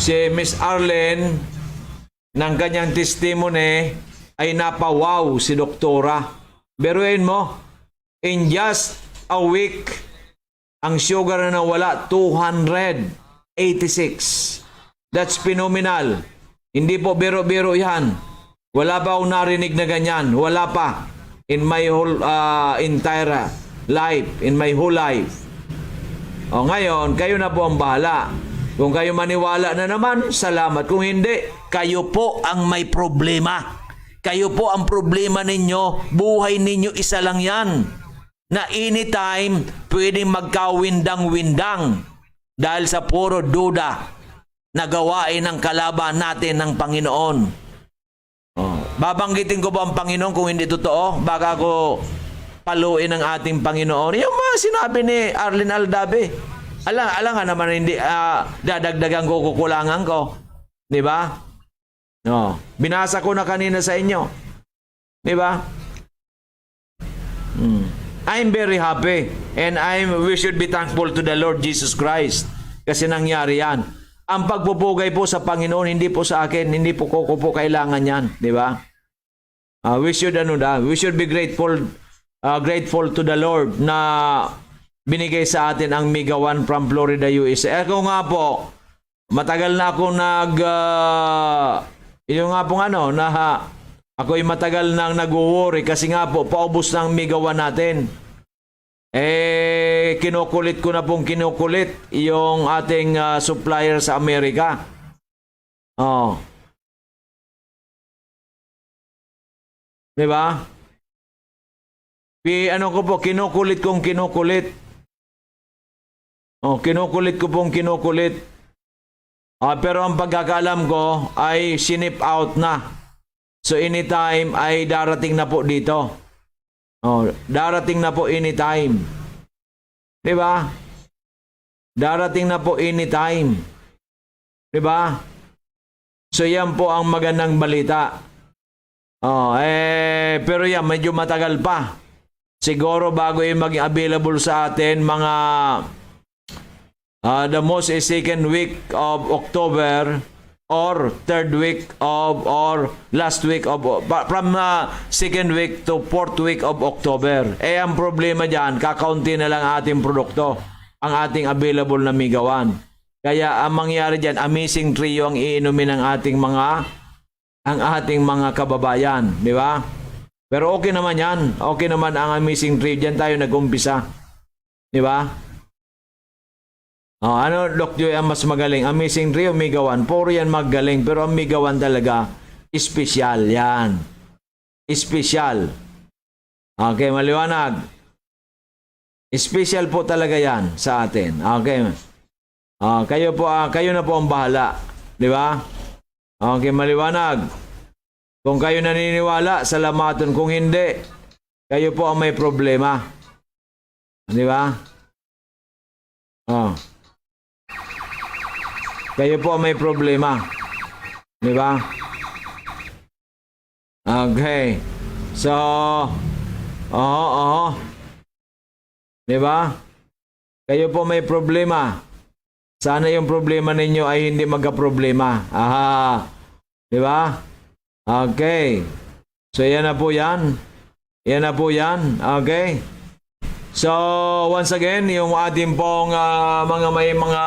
si Miss Arlene, ng kanyang testimony, ay napawaw si doktora. Beruin mo, in just a week, ang sugar na nawala, 286. That's phenomenal. Hindi po biro-biro yan. Wala pa akong narinig na ganyan. Wala pa. In my whole entire life. In my whole life. O ngayon, kayo na po ang bahala. Kung kayo maniwala na naman, salamat. Kung hindi, kayo po ang may problema. Kayo po ang problema ninyo. Buhay ninyo isa lang yan. Na anytime, pwedeng magkawindang-windang. Dahil sa puro duda na gawain ng kalaban natin ng Panginoon. Babanggitin ko ba ang Panginoon kung hindi totoo? Baka ako paluin ng ating Panginoon. Yung mga sinabi ni Arlene Aldabe. Alang naman hindi dadagdagan ko, kukulangan ko. Di ba? No. Binasa ko na kanina sa inyo. Di ba? I'm very happy and we should be thankful to the Lord Jesus Christ kasi nangyari yan. Ang pagpupugay po sa Panginoon, hindi po sa akin, hindi po ko po kailangan yan, di ba? We should be grateful to the Lord na binigay sa atin ang Mega 1 from Florida, USA. Ako nga po, matagal na ako ako'y matagal nang nag-worry kasi nga po, paubos na ang Mega 1 natin. Kinukulit ko na pong yung ating supplier sa Amerika. Di ba? Kinukulit. Kinukulit ko pong kinukulit. Pero ang pagkakaalam ko ay sinip out na. So anytime ay darating na po dito. Darating na po anytime. Di ba? Darating na po anytime. Di ba? So yan po ang magandang balita. Pero yan, medyo matagal pa. Siguro bago yung maging available sa atin, mga the most is second week of October or third week of or last week of from second week to fourth week of October. Ang problema diyan, kakaunti na lang ating produkto, ang ating available na Mega 1. Kaya ang mangyari diyan, amazing trio ang iinumin ng ating mga kababayan, di ba? Pero okay naman yan. Okay naman ang amazing trio. Diyan tayo nag-umpisa. Di ba? Doc Joy ang mas magaling? Amazing Trio, Mega 1. Puro yan magaling. Pero ang Mega 1 talaga, espesyal yan. Espesyal. Okay, maliwanag. Espesyal po talaga yan sa atin. Okay. Kayo na po ang bahala. Di ba? Okay, maliwanag. Kung kayo naniniwala, salamatan. Kung hindi, kayo po ang may problema. Di ba? Kayo po may problema. Di ba? Okay. So, di ba? Kayo po may problema. Sana yung problema ninyo ay hindi magka-problema. Di ba? Okay. So, yan na po yan. Yan na po yan. Okay. So, once again, yung ating pong may mga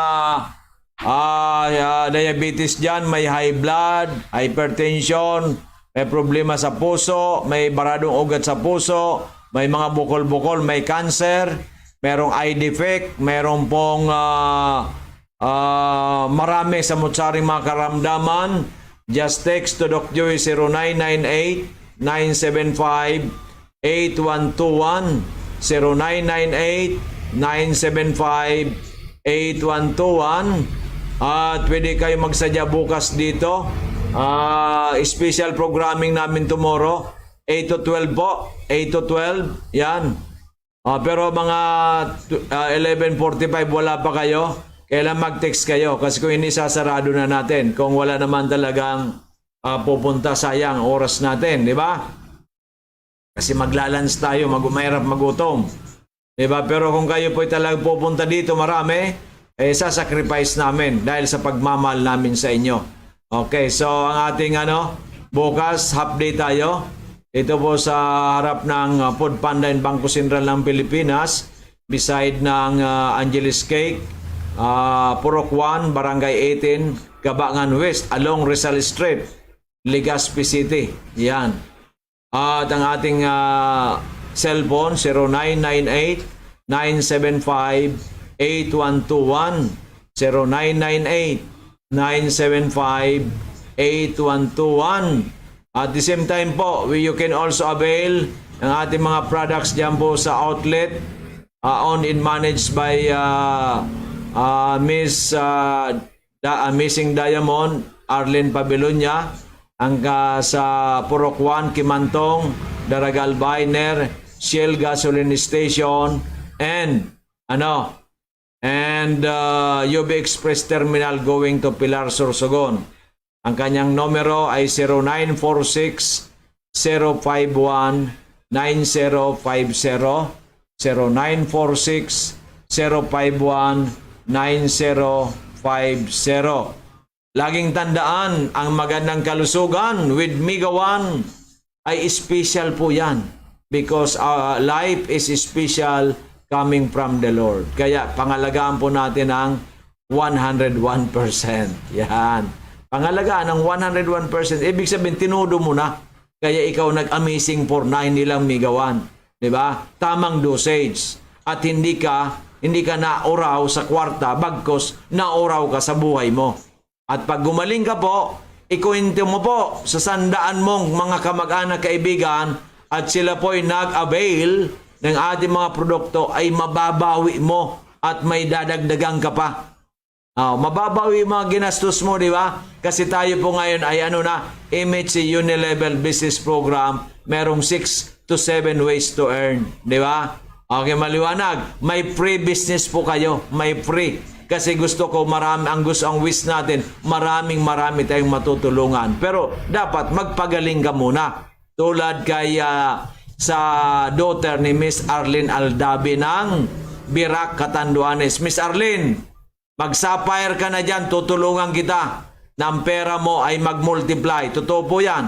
diabetes dyan, may high blood, hypertension, may problema sa puso, may baradong ugat sa puso, may mga bukol-bukol, may cancer, merong eye defect, merong pong marami sa mutsaring mga karamdaman. Just text to Doc Joy 0998-975-8121 0998-975-8121 at pwede kayo magsadya bukas dito. Special programming namin tomorrow 8 to 12 po. 8 to 12. Yan. Pero mga 11:45 wala pa kayo. Kailan mag-text kayo kasi kung hindi sasarado na natin. Kung wala naman talagang pupunta, sayang oras natin, di ba? Kasi maglalans tayo, mahirap magutom. Di ba? Pero kung kayo po talagang pupunta dito marami, sasacrifice namin dahil sa pagmamahal namin sa inyo. Okay, so ang ating bukas, half day tayo. Ito po sa harap ng Food Panda and Bangko Sentral ng Pilipinas, beside ng Angeles Cake, Purok 1, Barangay 18, Gabangan West, along Rizal Street, Legazpi City. Yan. At ang ating cellphone, 0998-975-8121. 0998-975-8121. At the same time po, you can also avail ang ating mga products dyan po sa outlet owned and managed by Miss Amazing Diamond, Arlene Pabelonia, ang sa Purok 1, Kimantong, Daragal Biner, Shell Gasoline Station, and UB Express Terminal going to Pilar, Sorsogon. Ang kanyang numero ay 0946-051-9050, 0946-051-9050. Laging tandaan, ang magandang kalusugan with Mega One ay special po yan. Because life is special coming from the Lord. Kaya pangalagaan po natin ang 101%. Yan. Pangalagaan ng 101%. Ibig sabihin, tinudo mo na. Kaya ikaw nag-amazing for 9 nilang Mega One. Diba? Tamang dosage. At hindi ka nauraw sa kwarta, bagkos nauraw ka sa buhay mo. At pag gumaling ka po, ikuwento mo po sa sandaan mong mga kamag-anak, kaibigan, at sila po ay nag-avail ng ating mga produkto, ay mababawi mo at may dadagdagan ka pa. Mababawi mga ginastos mo, di ba? Kasi tayo po ngayon ay MHC Unilevel Business Program, merong 6 to 7 ways to earn, di ba? Okay, maliwanag. May free business po kayo, may free. Kasi gusto ko ang wish natin, marami tayong matutulungan. Pero dapat magpagaling ka muna. Tulad kay sa daughter ni Miss Arlene Aldabi ng Birac, Catanduanes. Miss Arlene, mag-sapphire ka na dyan, tutulungan kita. Ng pera mo ay mag-multiply. Totoo po yan.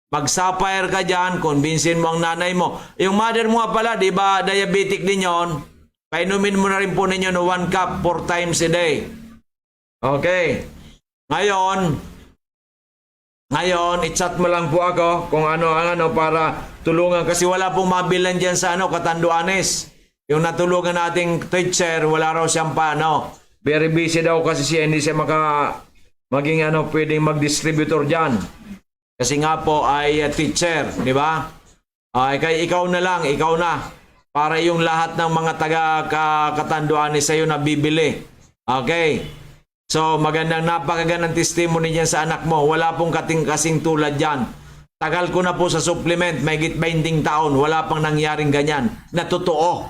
Mag-sapphire ka dyan, convincein mo ang nanay mo. Yung mother mo pala, di ba diabetic din yon? Painumin mo na rin po ninyo no 1 cup 4 times a day. Okay. Ngayon, i-chat mo lang po ako kung ano para tulungan. Kasi wala pong mabilan dyan sa Catanduanes. Yung natulungan nating teacher, wala raw siyang very busy daw kasi siya, hindi siya maging pwedeng mag-distributor dyan. Kasi nga po ay teacher, di ba? Kaya ikaw na. Para yung lahat ng mga taga-Catanduanes sa'yo na bibili. Okay? So, napakagandang testimony niyan sa anak mo. Wala pong kasing tulad dyan. Tagal ko na po sa supplement, may 20 taon, wala pang nangyaring ganyan. Na totoo.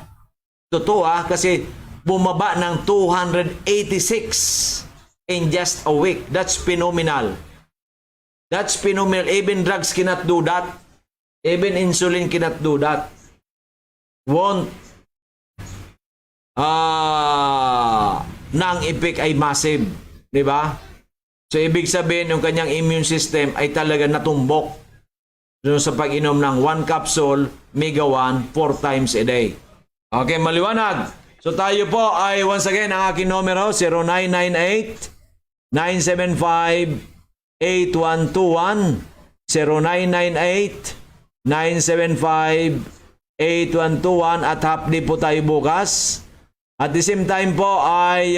Totoo kasi bumaba ng 286 in just a week. That's phenomenal. That's phenomenal. Even drugs cannot do that. Even insulin cannot do that. Nang effect ay massive. Di ba? So, ibig sabihin, yung kanyang immune system ay talaga natumbok sa pag-inom ng 1 capsule, Mega One, 4 times a day. Okay, maliwanag. So, tayo po ay, once again, ang aking numero, 0998-975-8121. 0998-975-8121 at half day po tayo bukas. At the same time po ay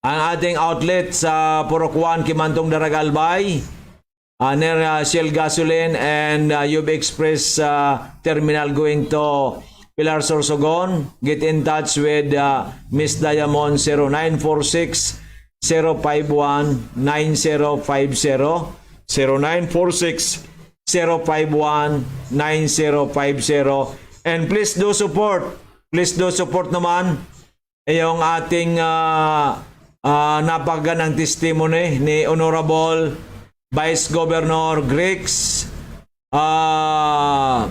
ang ating outlet sa Purok 1, Kimantong, Daragalbay, near Shell Gasoline and UB Express Terminal going to Pilar, Sorsogon. Get in touch with Miss Diamond, 0946-051-9050, 0946-051-9050. And please do support naman yung ating napakagandang testimony ni Honorable Vice Governor Grix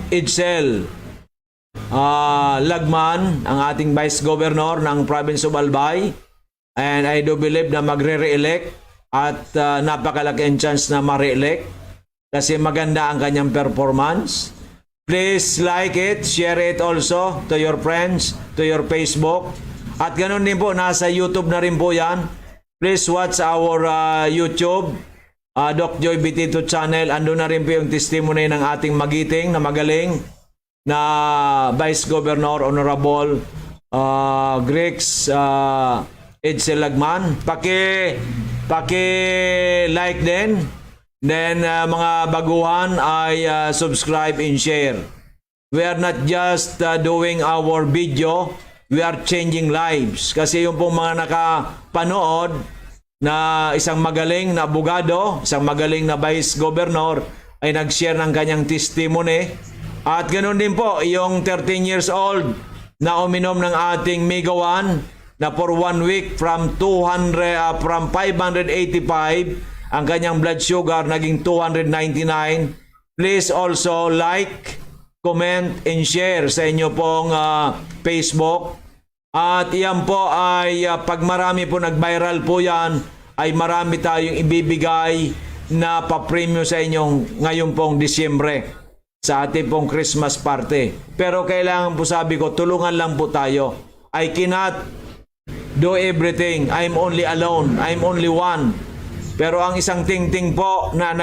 Edsel Lagman, ang ating Vice Governor ng Province of Albay. And I do believe na magre-re-elect at napakalaki ang chance na ma-re-elect kasi maganda ang kanyang performance. Please like it, share it also to your friends, to your Facebook. At ganun din po, nasa YouTube na rin po yan. Please watch our YouTube, Doc Joy Bitito channel. Ando na rin po yung testimony ng ating magiting na magaling na Vice Governor Honorable Grix Edsel Lagman. Paki-like din. Then mga baguhan ay subscribe and share. We are not just doing our video, we are changing lives. Kasi yung pong mga nakapanood na isang magaling na abogado, isang magaling na Vice Governor ay nag-share ng kanyang testimony. At ganoon din po, yung 13 years old na uminom ng ating Mega 1 na for 1 week from 585, ang kanyang blood sugar naging 299. Please also like, comment, and share sa inyo pong Facebook. At yan po ay pag marami po nag-viral po yan, ay marami tayong ibibigay na pa-premium sa inyong ngayon pong Disyembre sa ating pong Christmas party. Pero kailangan po, sabi ko, tulungan lang po tayo. I cannot do everything. I'm only alone. I'm only one. Pero ang isang tingting po na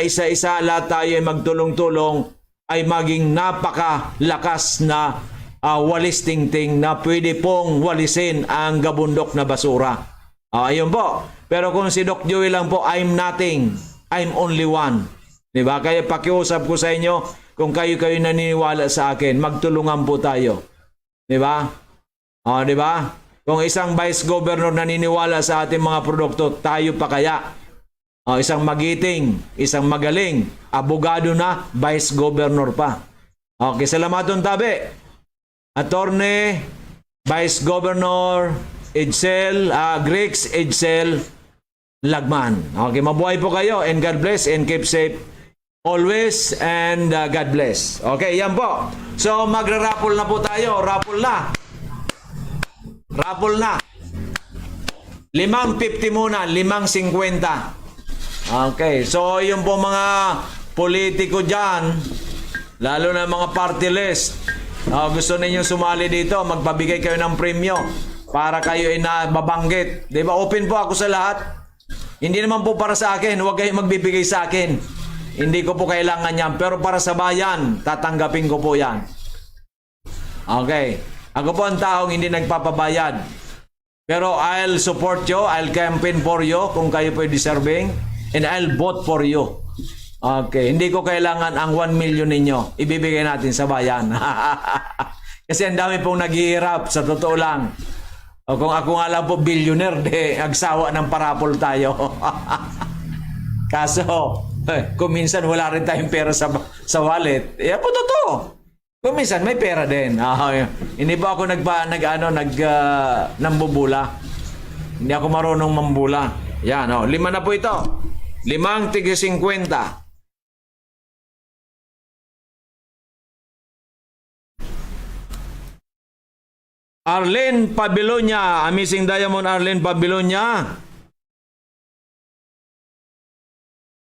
isa-isa lahat tayo ay magtulong-tulong ay maging napakalakas na walis tingting na pwede pong walisin ang gabundok na basura. Ayun po. Pero kung si Doc Joey lang po, I'm nothing. I'm only one. Diba? Kaya pakiusap ko sa inyo, kung kayo naniniwala sa akin, magtulungan po tayo. Diba? Diba? Kung isang Vice Governor naniniwala sa ating mga produkto, tayo pa kaya? Isang magiting, isang magaling, abogado na, Vice Governor pa. Okay, salamat tabi. Attorney, Vice Governor Edsel, Grix Edsel Lagman. Okay, mabuhay po kayo and God bless and keep safe always and God bless. Okay, yan po. So, magra-raffle na po tayo. Raffle na. Raffle na. 5.50 muna, 5.50. Okay, so yung po mga politiko dyan, lalo na mga party list, gusto ninyo sumali dito, magpabigay kayo ng premyo para kayo ay nababanggit. Diba? Open po ako sa lahat. Hindi naman po para sa akin, huwag kayong magbibigay sa akin. Hindi ko po kailangan yan, pero para sa bayan, tatanggapin ko po yan. Okay. Ako po ang taong hindi nagpapabayad. Pero I'll support you, I'll campaign for you kung kayo po deserving, and I'll vote for you. Okay. Hindi ko kailangan ang 1 million ninyo. Ibibigay natin sa bayan. Kasi ang dami pong naghihirap, sa totoo lang. O kung ako nga lang po billionaire, agsawa ng parapol tayo. Kaso, kung minsan wala rin tayong pera sa wallet, po totoo. Kung minsan may pera din. Hindi pa ako nambubula. Hindi ako marunong mambula. Yan, 5 na po ito. 5 tig 50. Arlene Pabilonia, Amazing Diamond Arlene Pabilonia.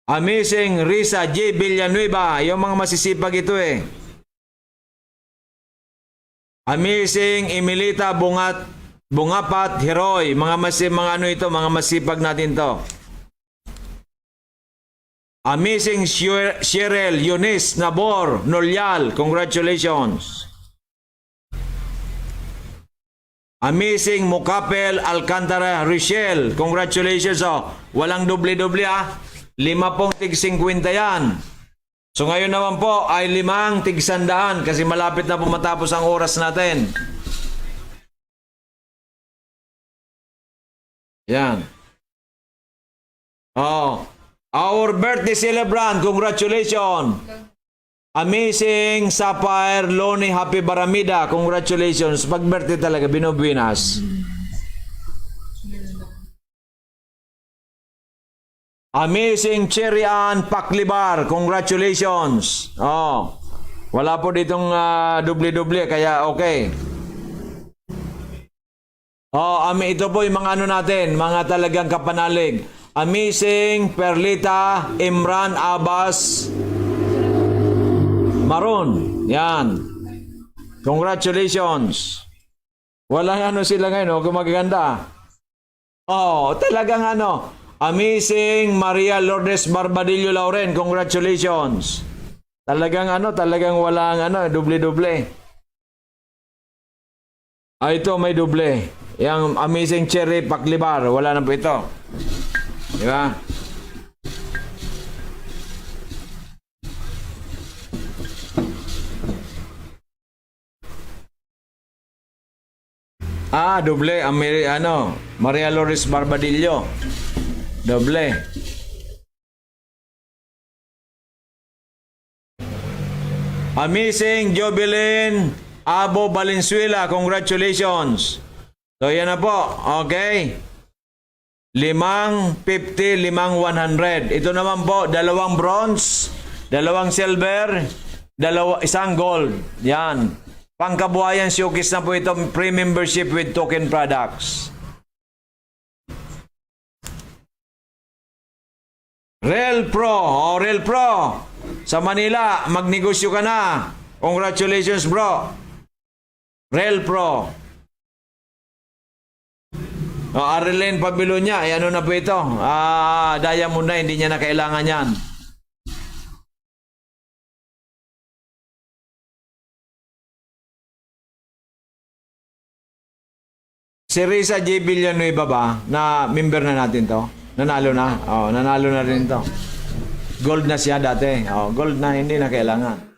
Amazing Risa J. Villanueva, yung mga masisipag ito eh. Amazing Emilita Bungapat Heroy, mga masipag natin to. Amazing Cheryl Eunice Nabor Nolyal, congratulations. Amazing Mukapel Alcantara Richelle, congratulations. Walang doble-doble 5 tig 50 yan. So ngayon naman po ay 5 tig 100 kasi malapit na po matapos ang oras natin. Yan. Our birthday celebrant, congratulations. Amazing Sapphire Loni Happy Baramida, congratulations. Pag birthday talaga, binubuenas. Amazing Cherry Ann Paklibar. Congratulations. Oh. Wala po ditong dubli-dubli kaya okay. Oh, ito po yung mga ano natin, mga talagang kapanalig. Amazing Perlita Imran Abbas Maroon. Yan. Congratulations. Walang ano sila ngayon, kung magaganda. Oh, talagang ano. Amazing Maria Lourdes Barbadillo Lauren. Congratulations. Talagang ano, talagang walang ano, duble-duble. Ito may duble. Yang Amazing Cherry Paklibar, wala na po ito. Di ba? Doble. Maria Lourdes Barbadillo. Doble. Amazing Jovelyn Abo Valenzuela. Congratulations. So, yan na po. Okay. 550, 100. Ito naman po, 2 bronze, 2 silver, 1 gold. Yan. Pangkabuhayan showcase na po ito, pre-membership with token products. Real Pro. Real Pro. Sa Manila, magnegosyo ka na. Congratulations, bro. Real Pro. Arlene Pabilonia, ano na po ito? Diamond na, hindi niya na kailangan yan. Si Risa J. Villanueva ba, na member na natin to? Nanalo na? Nanalo na rin to. Gold na siya dati. Gold na, hindi na kailangan.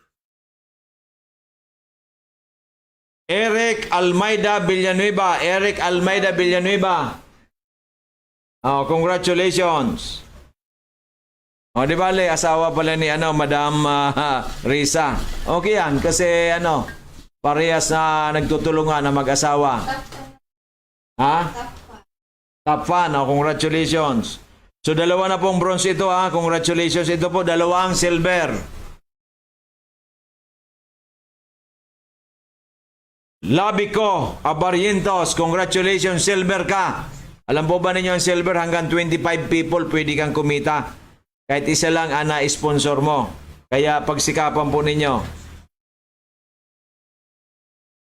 Eric Almeida Villanueva. Eric Almeida Villanueva. Congratulations. Di bale, asawa pala ni Madam Risa. Okay yan, kasi parehas na nagtutulungan na mag-asawa. Top fan. Congratulations. So, 2 na pong bronze ito, Congratulations. Ito po, 2 silver. Labico Abarientos, congratulations, silver ka. Alam po ba ninyo ang silver, hanggang 25 people pwede kang kumita. Kahit isa lang sponsor mo. Kaya pagsikapan po ninyo.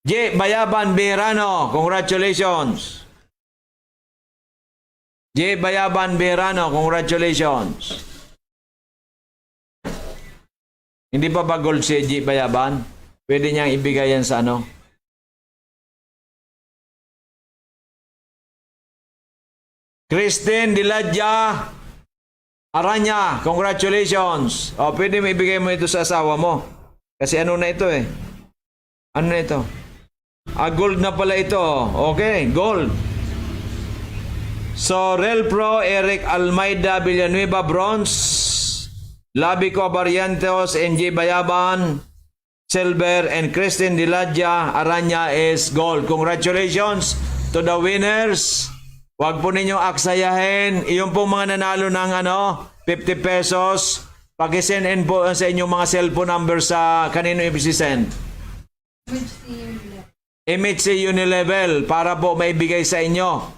J. Bayaban Berano, congratulations. J. Bayaban Berano, congratulations. Hindi pa ba gold si J. Bayaban? Pwede niyang ibigay yan sa Christine Diladja Aranya, congratulations. Pwede mo ibigay mo ito sa asawa mo. Kasi ano na ito eh. Ano na ito? Gold na pala ito. Okay, gold. So, Real Pro, Eric Almeida Villanueva, bronze. Labico Barrientos, NJ Bayaban, silver, and Christine Diladja Aranya is gold. Congratulations to the winners. Huwag po ninyong aksayahin. Iyon po mga nanalo ng 50 pesos. Pag-send in po sa inyong mga cellphone number sa kanino i-send? MHC Unilevel para po maibigay sa inyo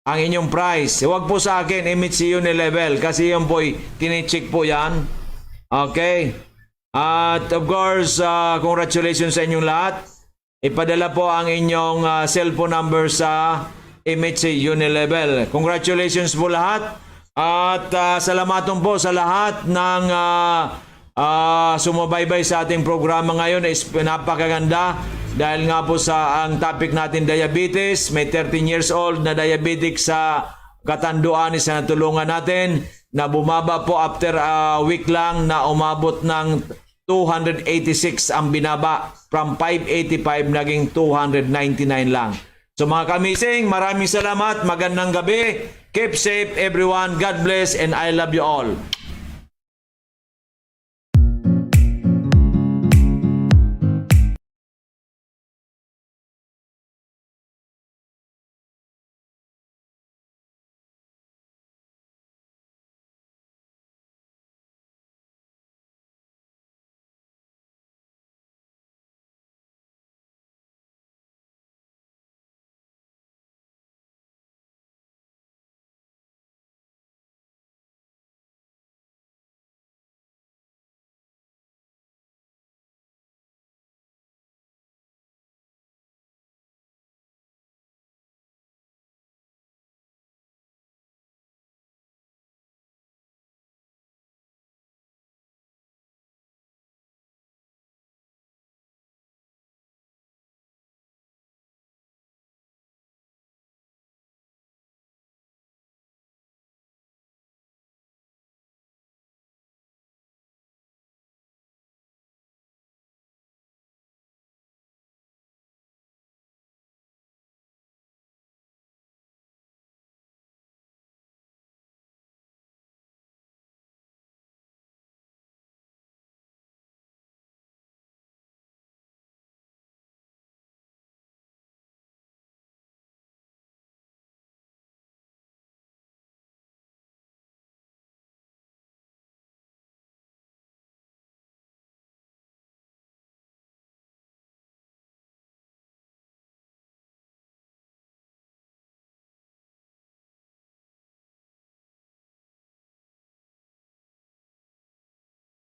ang inyong price. Huwag po sa akin, MHC Unilevel, kasi yun po, tinicheck po yan. Okay? At of course, congratulations sa inyong lahat. Ipadala po ang inyong cellphone number sa MHC Unilevel. Congratulations po lahat. At salamaton po sa lahat ng sumubaybay sa ating programa ngayon. Napakaganda dahil nga po sa ang topic natin diabetes. May 13 years old na diabetic sa Katanduan, isa na tulungan natin na bumaba po after a week lang na umabot ng 286 ang binaba. From 585 naging 299 lang. So mga kamising, maraming salamat. Magandang gabi. Keep safe everyone. God bless and I love you all.